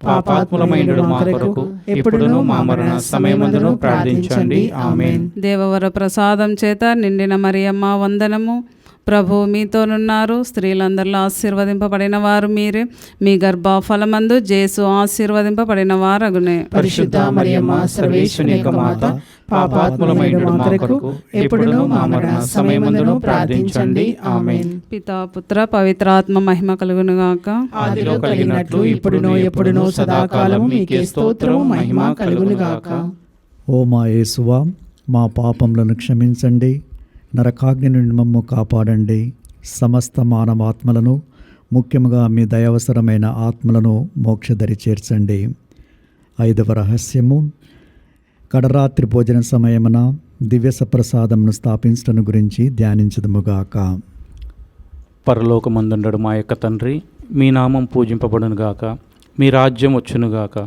E: పాపాత్ములమైన మా కొరకు ఎప్పుడును మా మరణ సమయమందును ప్రార్థించండి. ఆమేన్.
D: దేవవర ప్రసాదం చేత నిండిన మరియమ్మ వందనము. ప్రభువు మీతోనున్నారు. స్త్రీలందరిలో ఆశీర్వదింపబడిన వారు మీరే. మీ గర్భఫలమందు జేసు ఆశీర్వదింపబడిన వారగునే.
E: పరిశుద్ధ మరియమ్మ సర్వేశ్వరుని యొక్క మాత, పాపాత్ములమైన మా కొరకు ఎప్పుడును మా మరణ సమయమందును ప్రార్థించండి. ఆమేన్.
D: పితా పుత్ర పవిత్రాత్మ మహిమ కలుగునుగాక.
E: ఆదిలో కలిగినట్లు ఇప్పుడును ఎప్పుడును సదాకాలము మీకే స్తోత్రము మహిమ కలుగునుగాక.
B: ఓ మా యేసువా, మా పాపములను క్షమించండి, నరకాగ్ని నుండి మమ్ము కాపాడండి, సమస్త మానవాత్మలను ముఖ్యముగా మీ దయవసరమైన ఆత్మలను మోక్షదరి చేర్చండి. 5వ రహస్యము, కడరాత్రి భోజన సమయమున దివ్య సప్రసాదమును స్థాపించడం గురించి ధ్యానించదుముగాక.
C: పరలోకమందుండడు మా యొక్క తండ్రి, మీ నామం పూజింపబడునుగాక, మీ రాజ్యం వచ్చునుగాక,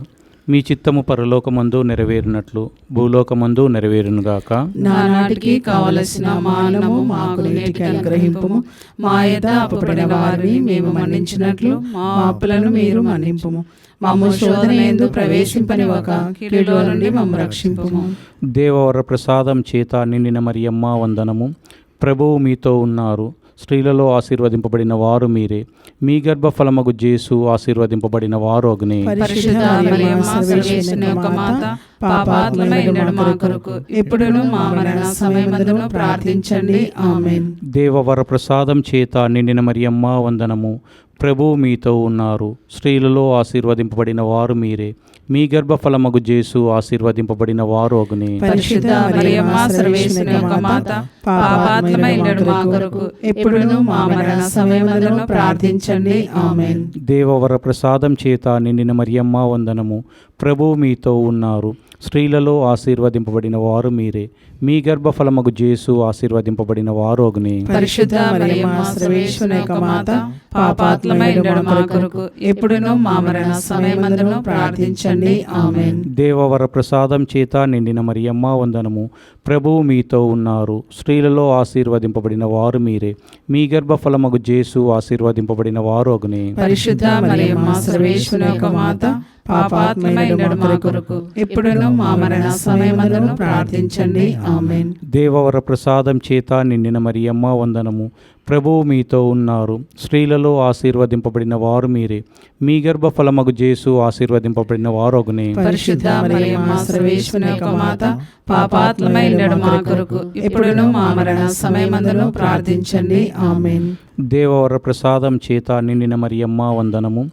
C: మీ చిత్తము పరలోకమందు నెరవేరినట్లు భూలోకమందు నెరవేరునుగాక.
E: నానాటికి కావలసిన మా అన్నము మాకు నేటికి అనుగ్రహింపుము. మా యొద్ద అప్పుపడిన వారిని మేము మన్నించినట్లు మా అప్పులను మీరు మన్నింపుము. మమ్ము శోధన యందు ప్రవేశింపనివ్వక కీడులో నుండి మమ్ము రక్షింపుము.
C: దేవవర ప్రసాదం చేత నిండిన మరియమ్మ వందనము. ప్రభువు మీతో ఉన్నారు. స్త్రీలలో ఆశీర్వదింపబడిన వారు మీరే. మీ గర్భఫలమగు జేసు ఆశీర్వదింపబడిన వారు అగ్ని.
D: పరిశుద్ధ మరియమ్మ సర్వేశ్వరుని యొక్క మాత, పాపాత్ములమైన మా కొరకు ఇప్పుడును మా మరణ సమయమందును ప్రార్థించండి. ఆమేన్.
C: దేవవర ప్రసాదం చేత నిండిన మరియమ్మ వందనము. ప్రభువు మీతో ఉన్నారు. స్త్రీలలో ఆశీర్వదింపబడిన వారు మీరే. మీ గర్భఫలమగు జేసు ఆశీర్వదింపబడిన వారు అగ్ని.
D: పరిశుద్ధ మరియమ్మ సర్వేశ్వరుని యొక్క మాత, పాపాత్ములమైన మా కొరకు ఇప్పుడును మా మరణ సమయమందును ప్రార్థించండి. ఆమేన్.
C: దేవవర ప్రసాదం చేత నిండిన మరియమ్మ వందనము. ప్రభువు మీతో ఉన్నారు. స్త్రీలలో ఆశీర్వదింపబడిన వారు మీరే. మీ గర్భఫలమగు జేసు ఆశీర్వదింపబడిన వారు అగ్ని.
D: పరిశుద్ధ మరియమ్మ సర్వేశ్వరుని యొక్క మాత, పాపాత్ములమైన మా కొరకు ఇప్పుడును మా మరణ సమయమందును ప్రార్థించండి. ఆమేన్.
C: దేవవర ప్రసాదం చేత నిండిన మరియమ్మ వందనము. ప్రభువు మీతో ఉన్నారు. స్త్రీలలో ఆశీర్వదింపబడిన వారు మీరే. మీ గర్భఫలమగు జేసు ఆశీర్వదింపబడిన వారు అగ్ని.
D: పరిశుద్ధ మరియమ్మ సర్వేశ్వరుని యొక్క మాత, పాపాత్ములమైన మా కొరకు ఇప్పుడును మా మరణ సమయమందును ప్రార్థించండి. ఆమేన్.
C: దేవవర ప్రసాదం చేత నిండిన మరియమ్మ వందనము. ప్రభువు మీతో ఉన్నారు. స్త్రీలలో ఆశీర్వదింపబడిన వారు మీరే. మీ గర్భఫలమగు జేసు ఆశీర్వదింపబడిన వారు అగ్ని.
D: పరిశుద్ధ మరియమ్మ సర్వేశ్వరుని యొక్క మాత, పాపాత్ములమైన మా కొరకు ఇప్పుడును మా మరణ సమయమందును ప్రార్థించండి. ఆమేన్.
C: దేవవర ప్రసాదం చేత నిండిన మరియమ్మ వందనము.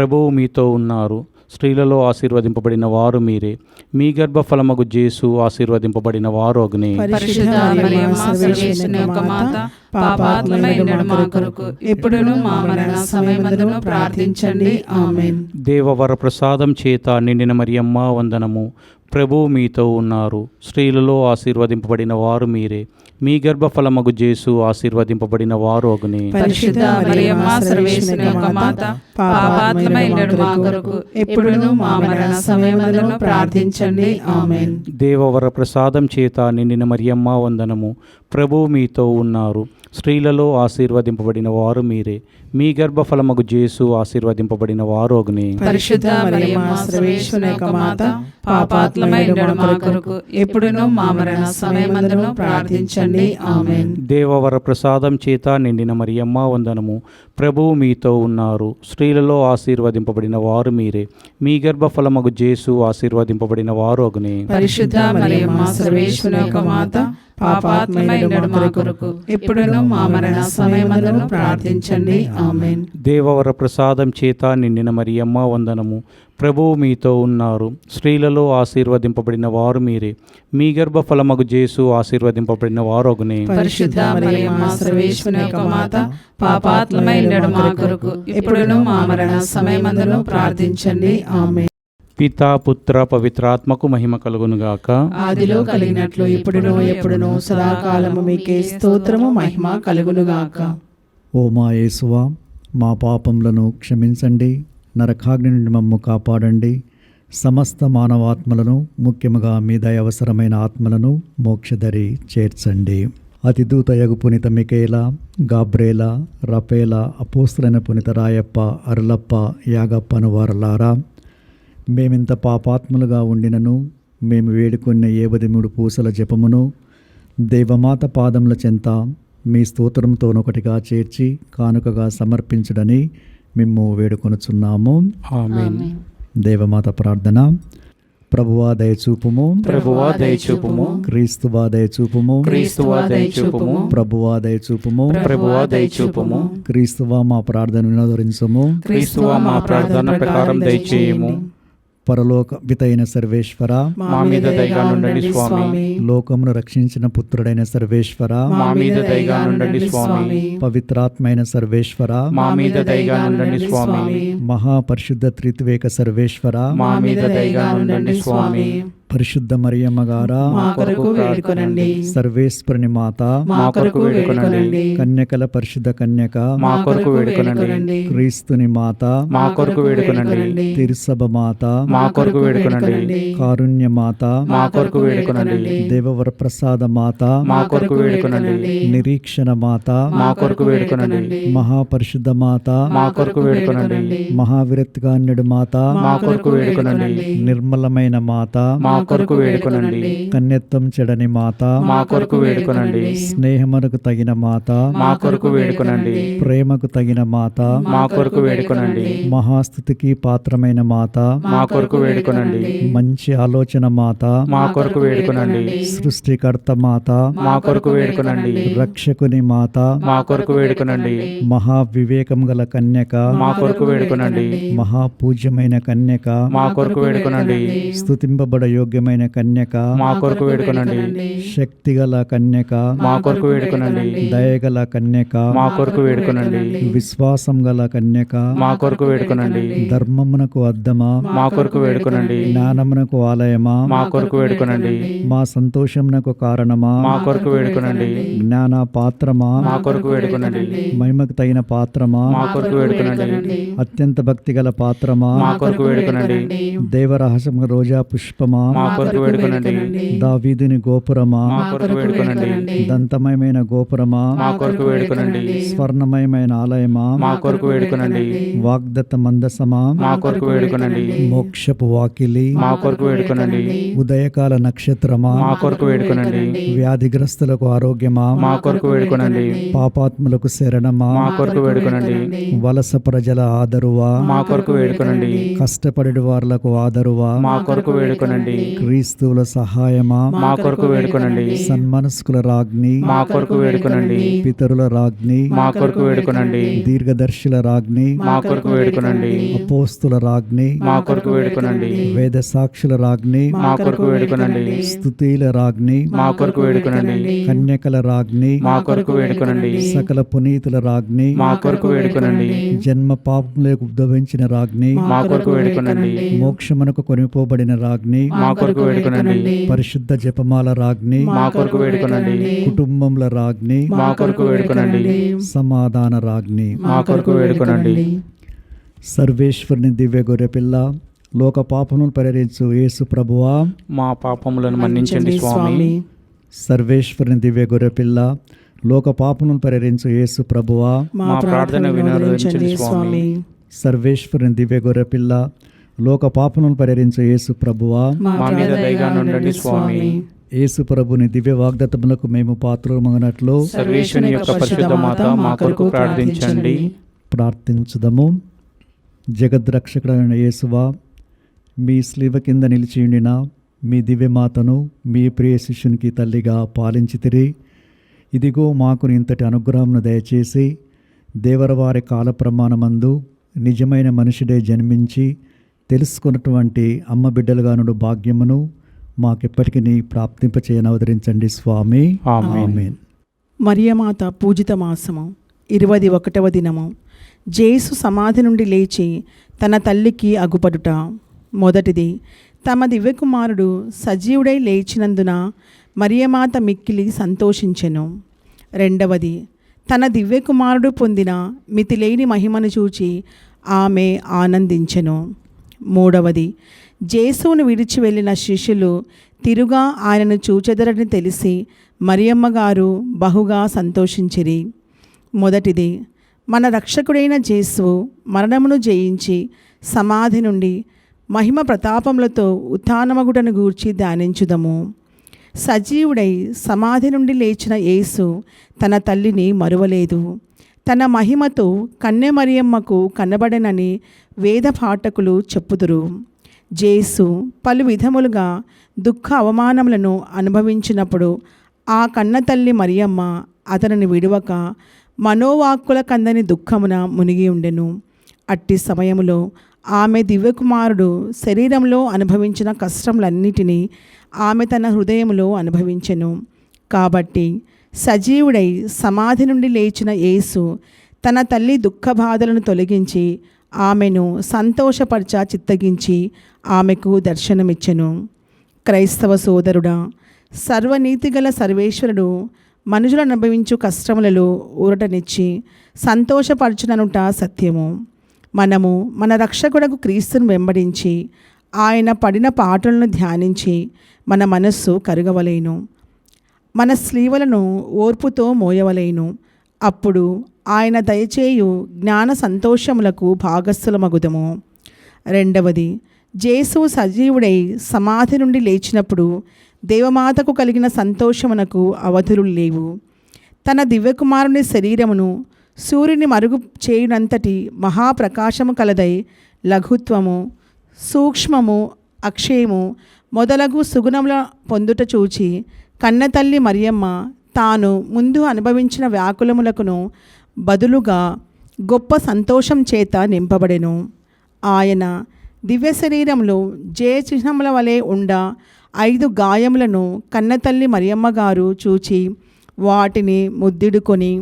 C: ప్రభువు మీతో ఉన్నారు. స్త్రీలలో ఆశీర్వదింపబడిన వారు మీరే. మీ గర్భఫలమగు జేసు ఆశీర్వదింపబడిన వారు అగ్ని.
D: పరిశుద్ధ మరియమ్మ సర్వేశ్వరుని యొక్క మాత, పాపాత్ములమైన మా కొరకు ఇప్పుడును మా మరణ సమయమందును ప్రార్థించండి. ఆమేన్.
C: దేవవర ప్రసాదం చేత నిండిన మరియమ్మ వందనము. ప్రభువు మీతో ఉన్నారు. స్త్రీలలో ఆశీర్వదింపబడిన వారు మీరే. మీ గర్భఫలమగు జేసు ఆశీర్వదింపబడిన వారు అగ్ని.
D: పరిశుద్ధ మరియమ్మ సర్వేశ్వరుని యొక్క మాత, పాపాత్ములమైన మా కొరకు ఇప్పుడును మా మరణ సమయమందును ప్రార్థించండి. ఆమేన్.
C: దేవవర ప్రసాదం చేత నిండిన మరియమ్మ వందనము. ప్రభువు మీతో ఉన్నారు. స్త్రీలలో ఆశీర్వదింపబడిన వారు మీరే. మీ గర్భఫలమగు జేసు ఆశీర్వదింపబడిన వారు అగ్ని.
D: పరిశుద్ధ మరియమ్మ సర్వేశ్వరుని యొక్క మాత, పాపాత్ములమైన మా కొరకు ఇప్పుడును మా మరణ సమయమందును ప్రార్థించండి. ఆమేన్.
C: దేవవర ప్రసాదం చేత నిండిన మరియమ్మ వందనము. ప్రభువు మీతో ఉన్నారు. స్త్రీలలో ఆశీర్వదింపబడిన వారు మీరే. మీ గర్భఫలమగు జేసు ఆశీర్వదింపబడిన వారు అగ్ని.
D: పరిశుద్ధ మరియమ్మ సర్వేశ్వరుని యొక్క మాత, పాపాత్ములమైన మా కొరకు ఇప్పుడును మా మరణ సమయమందును ప్రార్థించండి. ఆమేన్.
C: దేవవర ప్రసాదం చేత నిండిన మరియమ్మ వందనము. ప్రభువు మీతో ఉన్నారు. స్త్రీలలో ఆశీర్వదింపబడిన వారు మీరే. మీ గర్భఫలమగు జేసు ఆశీర్వదింపబడిన వారు అగ్ని.
D: పరిశుద్ధ మరియమ్మ సర్వేశ్వరుని యొక్క మాత, పాపాత్ములమైన మా కొరకు ఇప్పుడును మా మరణ సమయమందును ప్రార్థించండి. ఆమేన్.
C: పితా పుత్ర పవిత్రాత్మకు మహిమ కలుగునుగాక.
E: ఆదిలో కలిగినట్లు ఇప్పుడును ఎప్పుడును సదాకాలము మీకే స్తోత్రము మహిమ కలుగునుగాక.
B: ఓ మా యేసువా, మా పాపములను క్షమించండి, నరకాగ్ని నుండి మమ్ము కాపాడండి, సమస్త మానవాత్మలను ముఖ్యముగా మీ దయ అవసరమైన ఆత్మలను మోక్షదరి చేర్చండి. అతిదూతయగు పునిత మికేలా, గాబ్రేలా, రపేలా, అపోస్తులైన పునిత రాయప్ప, అరులప్ప, యాగప్పను వారలారా, మేమింత పాపాత్ములుగా ఉండినను మేము వేడుకున్న 73 పూసల జపమును దేవమాత పాదముల చెంత మీ స్తోత్రంతోనొకటిగా చేర్చి కానుకగా సమర్పించడని మేము వేడుకొనుచున్నాము.
C: ఆమేన్.
B: దేవమాత ప్రార్థన. ప్రభువా దయచూపుము,
C: ప్రభువా దయచూపుము,
B: క్రీస్తువా దయచూపుము,
C: క్రీస్తువా దయచూపుము,
B: ప్రభువా దయచూపుము,
C: ప్రభువా దయచూపుము,
B: క్రీస్తువా మా ప్రార్థన వినోదరించము,
C: క్రీస్తువా మా ప్రార్థన ప్రకారం దయచేయము.
B: పరలోక పితైన సర్వేశ్వర,
C: మా మీద దయగా నుండండి స్వామి.
B: లోకమును రక్షించిన పుత్రుడైన సర్వేశ్వర,
C: మా మీద దయగా నుండండి స్వామి.
B: పవిత్రాత్మైన సర్వేశ్వర,
C: మా మీద దయగా నుండండి స్వామి.
B: మహాపరిశుద్ధ త్రిత్వేక సర్వేశ్వర,
C: మా మీద దయగా నుండండి స్వామి.
B: పరిశుద్ధ మరియమ్మ గారా,
E: మా కొరకు వేడుకొనండి.
B: సర్వేశ్వరుని మాత,
E: మా కొరకు వేడుకొనండి.
B: కన్యకల పరిశుద్ధ కన్యక,
C: మా కొరకు వేడుకొనండి.
B: క్రీస్తుని మాత,
C: మా కొరకు వేడుకొనండి.
B: తిరుసభ మాత,
C: మా కొరకు వేడుకొనండి.
B: కారుణ్య మాత,
C: మా కొరకు వేడుకొనండి.
B: దేవవర ప్రసాద మాత,
C: మా కొరకు వేడుకొనండి.
B: నిరీక్షణ మాత,
C: మా కొరకు వేడుకొనండి.
B: మహాపరిశుద్ధ మాత,
C: మా కొరకు వేడుకొనండి.
B: మహావిరత్కాన్యుడు మాత,
C: మా కొరకు వేడుకొనండి.
B: నిర్మలమైన మాత,
C: మా కొరకు వేడుకొనండి.
B: కన్యత్వం చెడని మాత,
C: మా కొరకు వేడుకొనండి.
B: స్నేహమునకు తగిన మాత,
C: మా కొరకు వేడుకొనండి.
B: ప్రేమకు తగిన మాత,
C: మా కొరకు వేడుకొనండి.
B: మహాస్థుతికి పాత్రమైన మాత,
C: మా కొరకు వేడుకొనండి.
B: మంచి ఆలోచన మాత,
C: మా కొరకు వేడుకొనండి.
B: సృష్టికర్త మాత,
C: మా కొరకు వేడుకొనండి.
B: రక్షకుని మాత,
C: మా కొరకు వేడుకొనండి.
B: మహావివేకం గల కన్యక,
C: మా కొరకు వేడుకొనండి.
B: మహాపూజ్యమైన కన్యక,
C: మా కొరకు వేడుకొనండి.
B: స్తుతింపబడ యోగ్యమైన కన్యక,
C: మా కొరకు వేడుకొనండి.
B: శక్తిగల కన్యక,
C: మా కొరకు వేడుకొనండి.
B: దయగల కన్యక,
C: మా కొరకు వేడుకొనండి.
B: విశ్వాసం గల కన్యక,
C: మా కొరకు వేడుకొనండి.
B: ధర్మమునకు అద్దమా,
C: మా కొరకు వేడుకొనండి.
B: జ్ఞానమునకు ఆలయమా,
C: మా కొరకు వేడుకొనండి.
B: మా సంతోషమునకు కారణమా,
C: మా కొరకు వేడుకొనండి.
B: జ్ఞాన పాత్రమా,
C: మా కొరకు వేడుకొనండి.
B: మహిమకు తగిన పాత్రమా,
C: మా కొరకు వేడుకొనండి.
B: అత్యంత భక్తిగల పాత్రమా,
C: మా కొరకు వేడుకొనండి.
B: దేవరహస్యం రోజా పుష్పమా,
C: మా కొరకు వేడుకొనండి.
B: దావీదుని గోపురమా,
C: మా కొరకు వేడుకొనండి.
B: దంతమయమైన గోపురమా,
C: మా కొరకు వేడుకొనండి.
B: స్వర్ణమయమైన ఆలయమా,
C: మా కొరకు వేడుకొనండి.
B: వాగ్దత్త మందసమా,
C: మా కొరకు వేడుకొనండి.
B: మోక్షపు వాకిలి,
C: మా కొరకు వేడుకొనండి.
B: ఉదయకాల నక్షత్రమా,
C: మా కొరకు వేడుకొనండి.
B: వ్యాధిగ్రస్తులకు ఆరోగ్యమా,
C: మా కొరకు వేడుకొనండి.
B: పాపాత్ములకు శరణమా,
C: మా కొరకు వేడుకొనండి.
B: వలస ప్రజల ఆదరువా,
C: మా కొరకు వేడుకొనండి.
B: కష్టపడి వారులకు ఆదరువా,
C: మా కొరకు వేడుకొనండి.
B: క్రీస్తువుల సహాయమా,
C: మా కొరకు వేడుకొనండి.
B: సన్మనస్కుల రాజ్ఞి,
C: మా కొరకు వేడుకొనండి.
B: పితరుల రాజ్ఞి,
C: మా కొరకు వేడుకొనండి.
B: దీర్ఘదర్శుల రాజ్ఞి,
C: మా కొరకు వేడుకొనండి.
B: అపోస్తుల రాజ్ఞి,
C: మా కొరకు వేడుకొనండి.
B: వేద సాక్షుల రాజ్ఞి,
C: మా కొరకు వేడుకొనండి.
B: స్తుతిల రాజ్ఞి,
C: మా కొరకు వేడుకొనండి.
B: కన్యకల రాజ్ఞి,
C: మా కొరకు వేడుకొనండి.
B: సకల పునీతుల రాజ్ఞి,
C: మా కొరకు వేడుకొనండి.
B: జన్మ పాపములకు ఉద్భవించిన రాజ్ఞి,
C: మా కొరకు వేడుకొనండి.
B: మోక్షమునకు కొనిపోబడిన రాజ్ఞి,
C: మా కొరకు వేడుకొనండి.
B: పరిశుద్ధ జపమాల రాజ్ఞి,
C: మా కొరకు వేడుకొనండి.
B: కుటుంబముల రాజ్ఞి,
C: మా కొరకు వేడుకొనండి.
B: సమాధాన రాజ్ఞి,
C: మా కొరకు వేడుకొనండి.
B: సర్వేశ్వరుని దివ్య గొర్రెపిల్ల, లోక పాపములను పరిహరించు యేసు ప్రభువా,
C: మా పాపములను మన్నించండి స్వామి.
B: సర్వేశ్వరుని దివ్య గొర్రెపిల్ల, లోక పాపములను పరిహరించు యేసు ప్రభువా,
C: మా ప్రార్థన వినరించండి స్వామి.
B: సర్వేశ్వరుని దివ్య గొర్రెపిల్ల, లోక పాపములను పరిహరించు యేసు ప్రభువా,
C: మా మీద దయగా నుండండి స్వామి.
B: యేసు ప్రభుని దివ్య వాగ్దత్తములకు మేము పాత్రమగినట్లు
C: సర్వేశ్వరుని యొక్క పరిశుద్ధ మాత మా కొరకు ప్రార్థించండి.
B: ప్రార్థించుదము. జగద్రక్షకుడైన యేసువా, మీ స్లీవ కింద నిలిచియుండిన మీ దివ్యమాతను మీ ప్రియ శిష్యునికి తల్లిగా పాలించితిరి. ఇదిగో మాకు ఇంతటి అనుగ్రహమును దయచేసి దేవరవారి కాల ప్రమాణమందు నిజమైన మనుషుడే జన్మించి తెలుసుకున్నటువంటి అమ్మ బిడ్డలుగానుడు భాగ్యమును మాకెప్పటికీ ప్రాప్తింపచేయనవతరించండి స్వామి. ఆమేన్.
E: మరియమాత పూజిత మాసము 21వ దినము. జేసు సమాధి నుండి లేచి తన తల్లికి అగుపడుట. మొదటిది, తమ దివ్యకుమారుడు సజీవుడై లేచినందున మరియమాత మిక్కిలి సంతోషించెను. రెండవది, తన దివ్యకుమారుడు పొందిన మితిలేని మహిమను చూచి ఆమె ఆనందించెను. మూడవది, జేసును విడిచి వెళ్ళిన శిష్యులు తిరుగా ఆయనను చూచెదరని తెలిసి మరియమ్మ గారు బహుగా సంతోషించిరి. మొదటిది, మన రక్షకుడైన జేసు మరణమును జయించి సమాధి నుండి మహిమ ప్రతాపములతో ఉత్థానమగుటను గూర్చి ధ్యానించుదము. సజీవుడై సమాధి నుండి లేచిన యేసు తన తల్లిని మరువలేదు. తన మహిమతో కన్య మరియమ్మకు కనబడనని వేద పాఠకులు చెప్పుదురు. జేసు పలు విధములుగా దుఃఖ అవమానములను అనుభవించినప్పుడు ఆ కన్న తల్లి మరియమ్మ అతనిని విడువక మనోవాక్కుల కందని దుఃఖమున మునిగి ఉండెను. అట్టి సమయములో ఆమె దివ్యకుమారుడు శరీరంలో అనుభవించిన కష్టములన్నిటినీ ఆమె తన హృదయంలో అనుభవించెను. కాబట్టి సజీవుడై సమాధి నుండి లేచిన యేసు తన తల్లి దుఃఖబాధలను తొలగించి ఆమెను సంతోషపరచ చిత్తగించి ఆమెకు దర్శనమిచ్చెను. క్రైస్తవ సోదరుడా, సర్వనీతిగల సర్వేశ్వరుడు మనుషులు అనుభవించు కష్టములలో ఊరటనిచ్చి సంతోషపరచుననుట సత్యము. మనము మన రక్షకుడకు క్రీస్తును వెంబడించి ఆయన పడిన పాటలను ధ్యానించి మన మనస్సు కరుగవలేను, మన స్లీవలను ఓర్పుతో మోయవలేను. అప్పుడు ఆయన దయచేయు జ్ఞాన సంతోషములకు భాగస్థులమగుదము. రెండవది, జేసు సజీవుడై సమాధి నుండి లేచినప్పుడు దేవమాతకు కలిగిన సంతోషమునకు అవధులు లేవు. తన దివ్యకుమారుని శరీరమును సూర్యుని మరుగు చేయునంతటి మహాప్రకాశము కలదై లఘుత్వము, సూక్ష్మము, అక్షయము మొదలగు సుగుణముల పొందుట చూచి కన్నతల్లి మరియమ్మ తాను ముందు అనుభవించిన వ్యాకులములకును బదులుగా గొప్ప సంతోషం చేత నింపబడెను. ఆయన దివ్య శరీరంలో జయ చిహ్నముల వలె ఉండ 5 గాయములను కన్నతల్లి మరియమ్మ గారు చూచి వాటిని ముద్దిడుకొని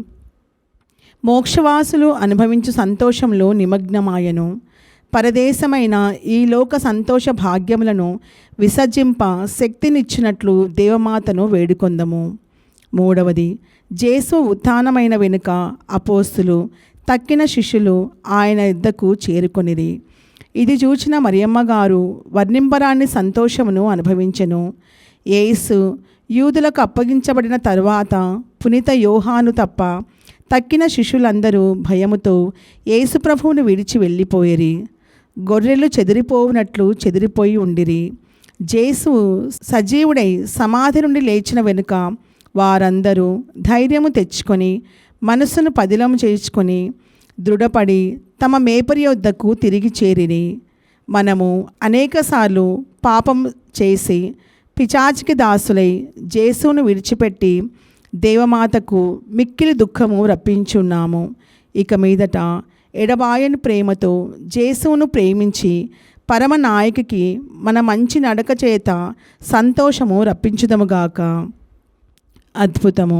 E: మోక్షవాసులు అనుభవించు సంతోషంలో నిమగ్నమాయను. పరదేశమైన ఈ లోక సంతోష భాగ్యములను విసర్జింప శక్తినిచ్చినట్లు దేవమాతను వేడుకొందము. మూడవది, జేసు ఉత్థానమైన వెనుక అపోస్తులు తక్కిన శిష్యులు ఆయన యుద్ధకు చేరుకొనిరి. ఇది చూచిన మరియమ్మ గారు వర్ణింపరాని సంతోషమును అనుభవించెను. యేసు యూదులకు అప్పగించబడిన తరువాత పునీత యోహాను తప్ప తక్కిన శిష్యులందరూ భయముతో యేసు ప్రభువును విడిచి వెళ్ళిపోయిరి. గొర్రెలు చెదిరిపోవునట్లు చెదిరిపోయి ఉండిరి. జేసు సజీవుడై సమాధి నుండి లేచిన వెనుక వారందరూ ధైర్యము తెచ్చుకొని మనస్సును పదిలము చేసుకొని దృఢపడి తమ మేపరి యొద్దకు తిరిగి చేరిరి. మనము అనేకసార్లు పాపం చేసి పిచాచికి దాసులై జేసును విడిచిపెట్టి దేవమాతకు మిక్కిలి దుఃఖము రప్పించున్నాము. ఇక మీదట ఎడబాయని ప్రేమతో జేసును ప్రేమించి పరమనాయకుకి మన మంచి నడక చేత సంతోషము రప్పించుదముగాక. అద్భుతము.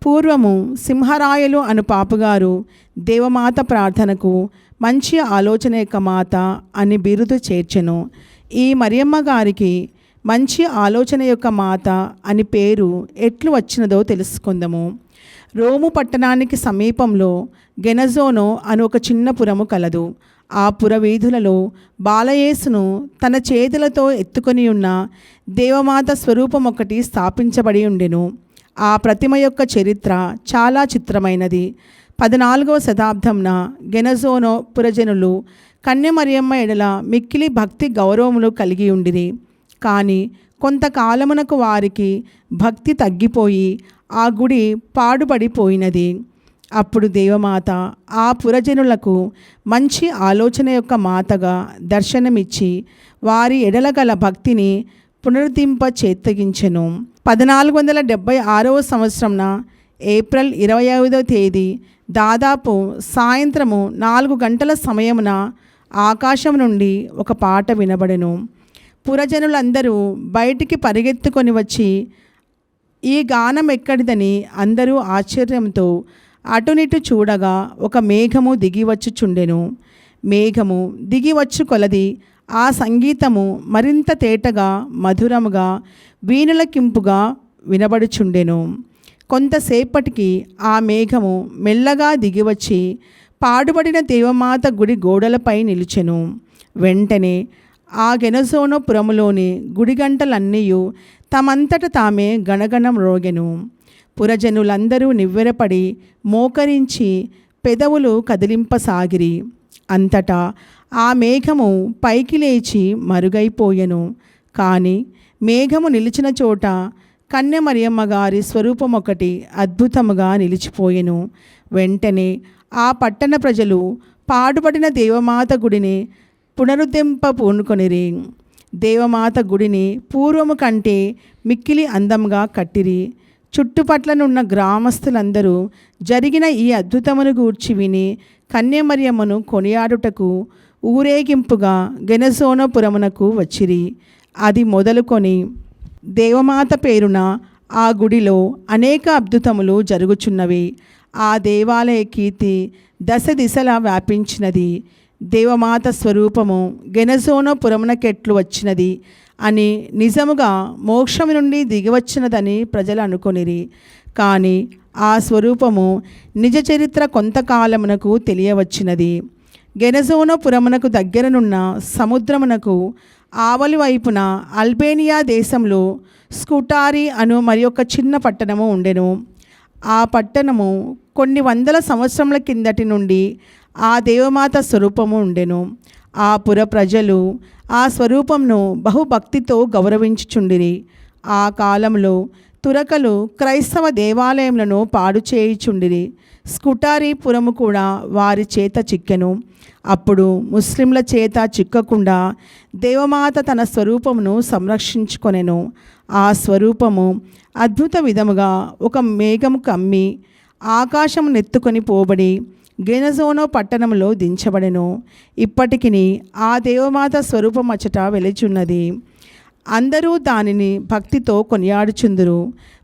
E: పూర్వము సింహరాయలు అను పాపగారు దేవమాత ప్రార్థనకు మంచి ఆలోచన యొక్క మాత అని బిరుదు చేర్చెను. ఈ మరియమ్మ గారికి మంచి ఆలోచన యొక్క మాత అని పేరు ఎట్లు వచ్చినదో తెలుసుకుందాము. రోము పట్టణానికి సమీపంలో గెనజోనో అను ఒక చిన్న పురము కలదు. ఆ పురవీధులలో బాలయేసును తన చేతులతో ఎత్తుకొని ఉన్న దేవమాత స్వరూపం ఒకటి స్థాపించబడి ఉండెను. ఆ ప్రతిమ యొక్క చరిత్ర చాలా చిత్రమైనది. 14వ శతాబ్దంన గెనజోనో పురజనులు కన్య మరియమ్మ ఎడల మిక్కిలి భక్తి గౌరవములు కలిగి ఉండిరి. కానీ కొంతకాలమునకు వారికి భక్తి తగ్గిపోయి ఆ గుడి పాడుపడిపోయినది. అప్పుడు దేవమాత ఆ పురజనులకు మంచి ఆలోచన యొక్క మాతగా దర్శనమిచ్చి వారి ఎడల గల భక్తిని పునరుద్ధరింప చేత్తగించెను. 1476వ సంవత్సరంన ఏప్రిల్ 25వ తేదీ దాదాపు సాయంత్రము 4 గంటల సమయమున ఆకాశం నుండి ఒక పాట వినబడెను. పురజనులందరూ బయటికి పరిగెత్తుకొని వచ్చి ఈ గానం ఎక్కడిదని అందరూ ఆశ్చర్యంతో అటునిటు చూడగా ఒక మేఘము దిగివచ్చుచుండెను. మేఘము దిగివచ్చు కొలది ఆ సంగీతము మరింత తేటగా మధురముగా వీణులకింపుగా వినబడుచుండెను. కొంతసేపటికి ఆ మేఘము మెల్లగా దిగివచ్చి పాడుబడిన దేవమాత గుడి గోడలపై నిలిచెను. వెంటనే ఆ గెనజోనో పురములోని గుడిగంటలన్నీయు తమంతట తామే గణగణం రోగెను. పురజనులందరూ నివ్వెరపడి మోకరించి పెదవులు కదిలింపసాగిరి. అంతటా ఆ మేఘము పైకి లేచి మరుగైపోయెను. కానీ మేఘము నిలిచిన చోట కన్య మరియమ్మ గారి స్వరూపం ఒకటి అద్భుతముగా నిలిచిపోయెను. వెంటనే ఆ పట్టణ ప్రజలు పాడుబడిన దేవమాత గుడిని పునరుద్ధరింప పూనుకొనిరి. దేవమాత గుడిని పూర్వము కంటే మిక్కిలి అందంగా కట్టిరి. చుట్టుపట్లనున్న గ్రామస్తులందరూ జరిగిన ఈ అద్భుతమును గూర్చి విని కన్యమరియమ్మను కొనియాడుటకు ఊరేగింపుగా గెనజోనోపురమునకు వచ్చిరి. అది మొదలుకొని దేవమాత పేరున ఆ గుడిలో అనేక అద్భుతములు జరుగుచున్నవి. ఆ దేవాలయ కీర్తి దశ దిశలా వ్యాపించినది. దేవమాత స్వరూపము గెనజోనోపురమునకెట్లు వచ్చినది అని నిజముగా మోక్షము నుండి దిగివచ్చినదని ప్రజలు అనుకొనిరి. కానీ ఆ స్వరూపము నిజ చరిత్ర కొంతకాలమునకు తెలియవచ్చినది. గెనజోనపురమునకు దగ్గరనున్న సముద్రమునకు ఆవలి వైపున అల్బేనియా దేశంలో స్కుటారి అను మరి ఒక చిన్న పట్టణము ఉండెను. ఆ పట్టణము కొన్ని వందల సంవత్సరముల కిందటి నుండి ఆ దేవమాత స్వరూపము ఉండెను. ఆ పుర ప్రజలు ఆ స్వరూపంను బహుభక్తితో గౌరవించుచుండిరి. ఆ కాలంలో తురకలు క్రైస్తవ దేవాలయములను పాడు చేయుచుండిరి. స్కుటారి పురము కూడా వారి చేత చిక్కెను. అప్పుడు ముస్లింల చేత చిక్కకుండా దేవమాత తన స్వరూపమును సంరక్షించుకొనెను. ఆ స్వరూపము అద్భుత విధముగా ఒక మేఘము కమ్మి ఆకాశము నెత్తుకొని పోబడి గెనజోనో పట్టణంలో దించబడెను. ఇప్పటికిని ఆ దేవమాత స్వరూపం అచ్చట వెలిచున్నది. అందరూ దానిని భక్తితో కొనియాడుచుందురు.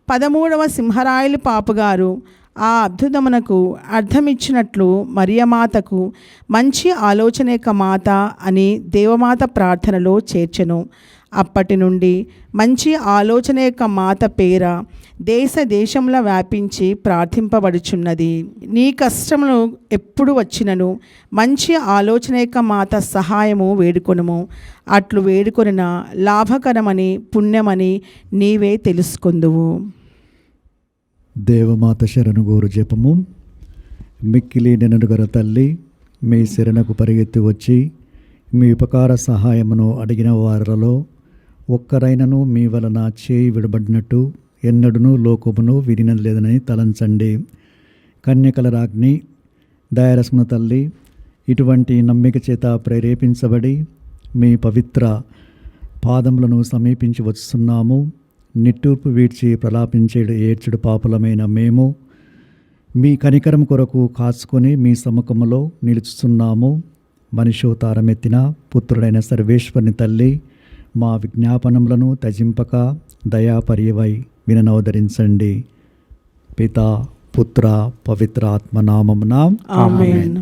E: 13వ సింహరాయలు పాపగారు ఆ అద్భుతమునకు అర్థమిచ్చినట్లు మరియమాతకు మంచి ఆలోచన యొక్క మాత అని దేవమాత ప్రార్థనలో చేర్చెను. అప్పటి నుండి మంచి ఆలోచన యొక్క మాత పేర దేశ దేశంలో వ్యాపించి ప్రార్థింపబడుచున్నది. నీ కష్టములు ఎప్పుడు వచ్చినను మంచి ఆలోచన యొక్క మాత సహాయము వేడుకొనుము. అట్లు వేడుకొనిన లాభకరమని పుణ్యమని నీవే తెలుసుకొందువు.
B: దేవమాత శరణుగోరు జపము. మిక్కిలి నెనరుగల తల్లి, మీ శరణకు పరిగెత్తి వచ్చి మీ ఉపకార సహాయమును అడిగిన వారిలో ఒక్కరైనను మీ వలన చేయి విడబడినట్టు ఎన్నడూనూ లోకమును వినినలేదని తలంచండి. కన్యకల రాజ్ఞి దయారసమున తల్లి, ఇటువంటి నమ్మిక చేత ప్రేరేపించబడి మీ పవిత్ర పాదములను సమీపించి వస్తున్నాము. నిట్టూర్పు వీడ్చి ప్రలాపించేడు ఏడ్చుడు పాపులమైన మేము మీ కనికరం కొరకు కాచుకొని మీ సముఖములో నిలుచుతున్నాము. మనిషోతారమెత్తిన పుత్రుడైన సర్వేశ్వరుని తల్లి, మా విజ్ఞాపనములను త్యజింపక దయాపర్యవై విననవదరించండి. పితా పుత్ర పవిత్ర ఆత్మనామమున
E: ఆమేన్.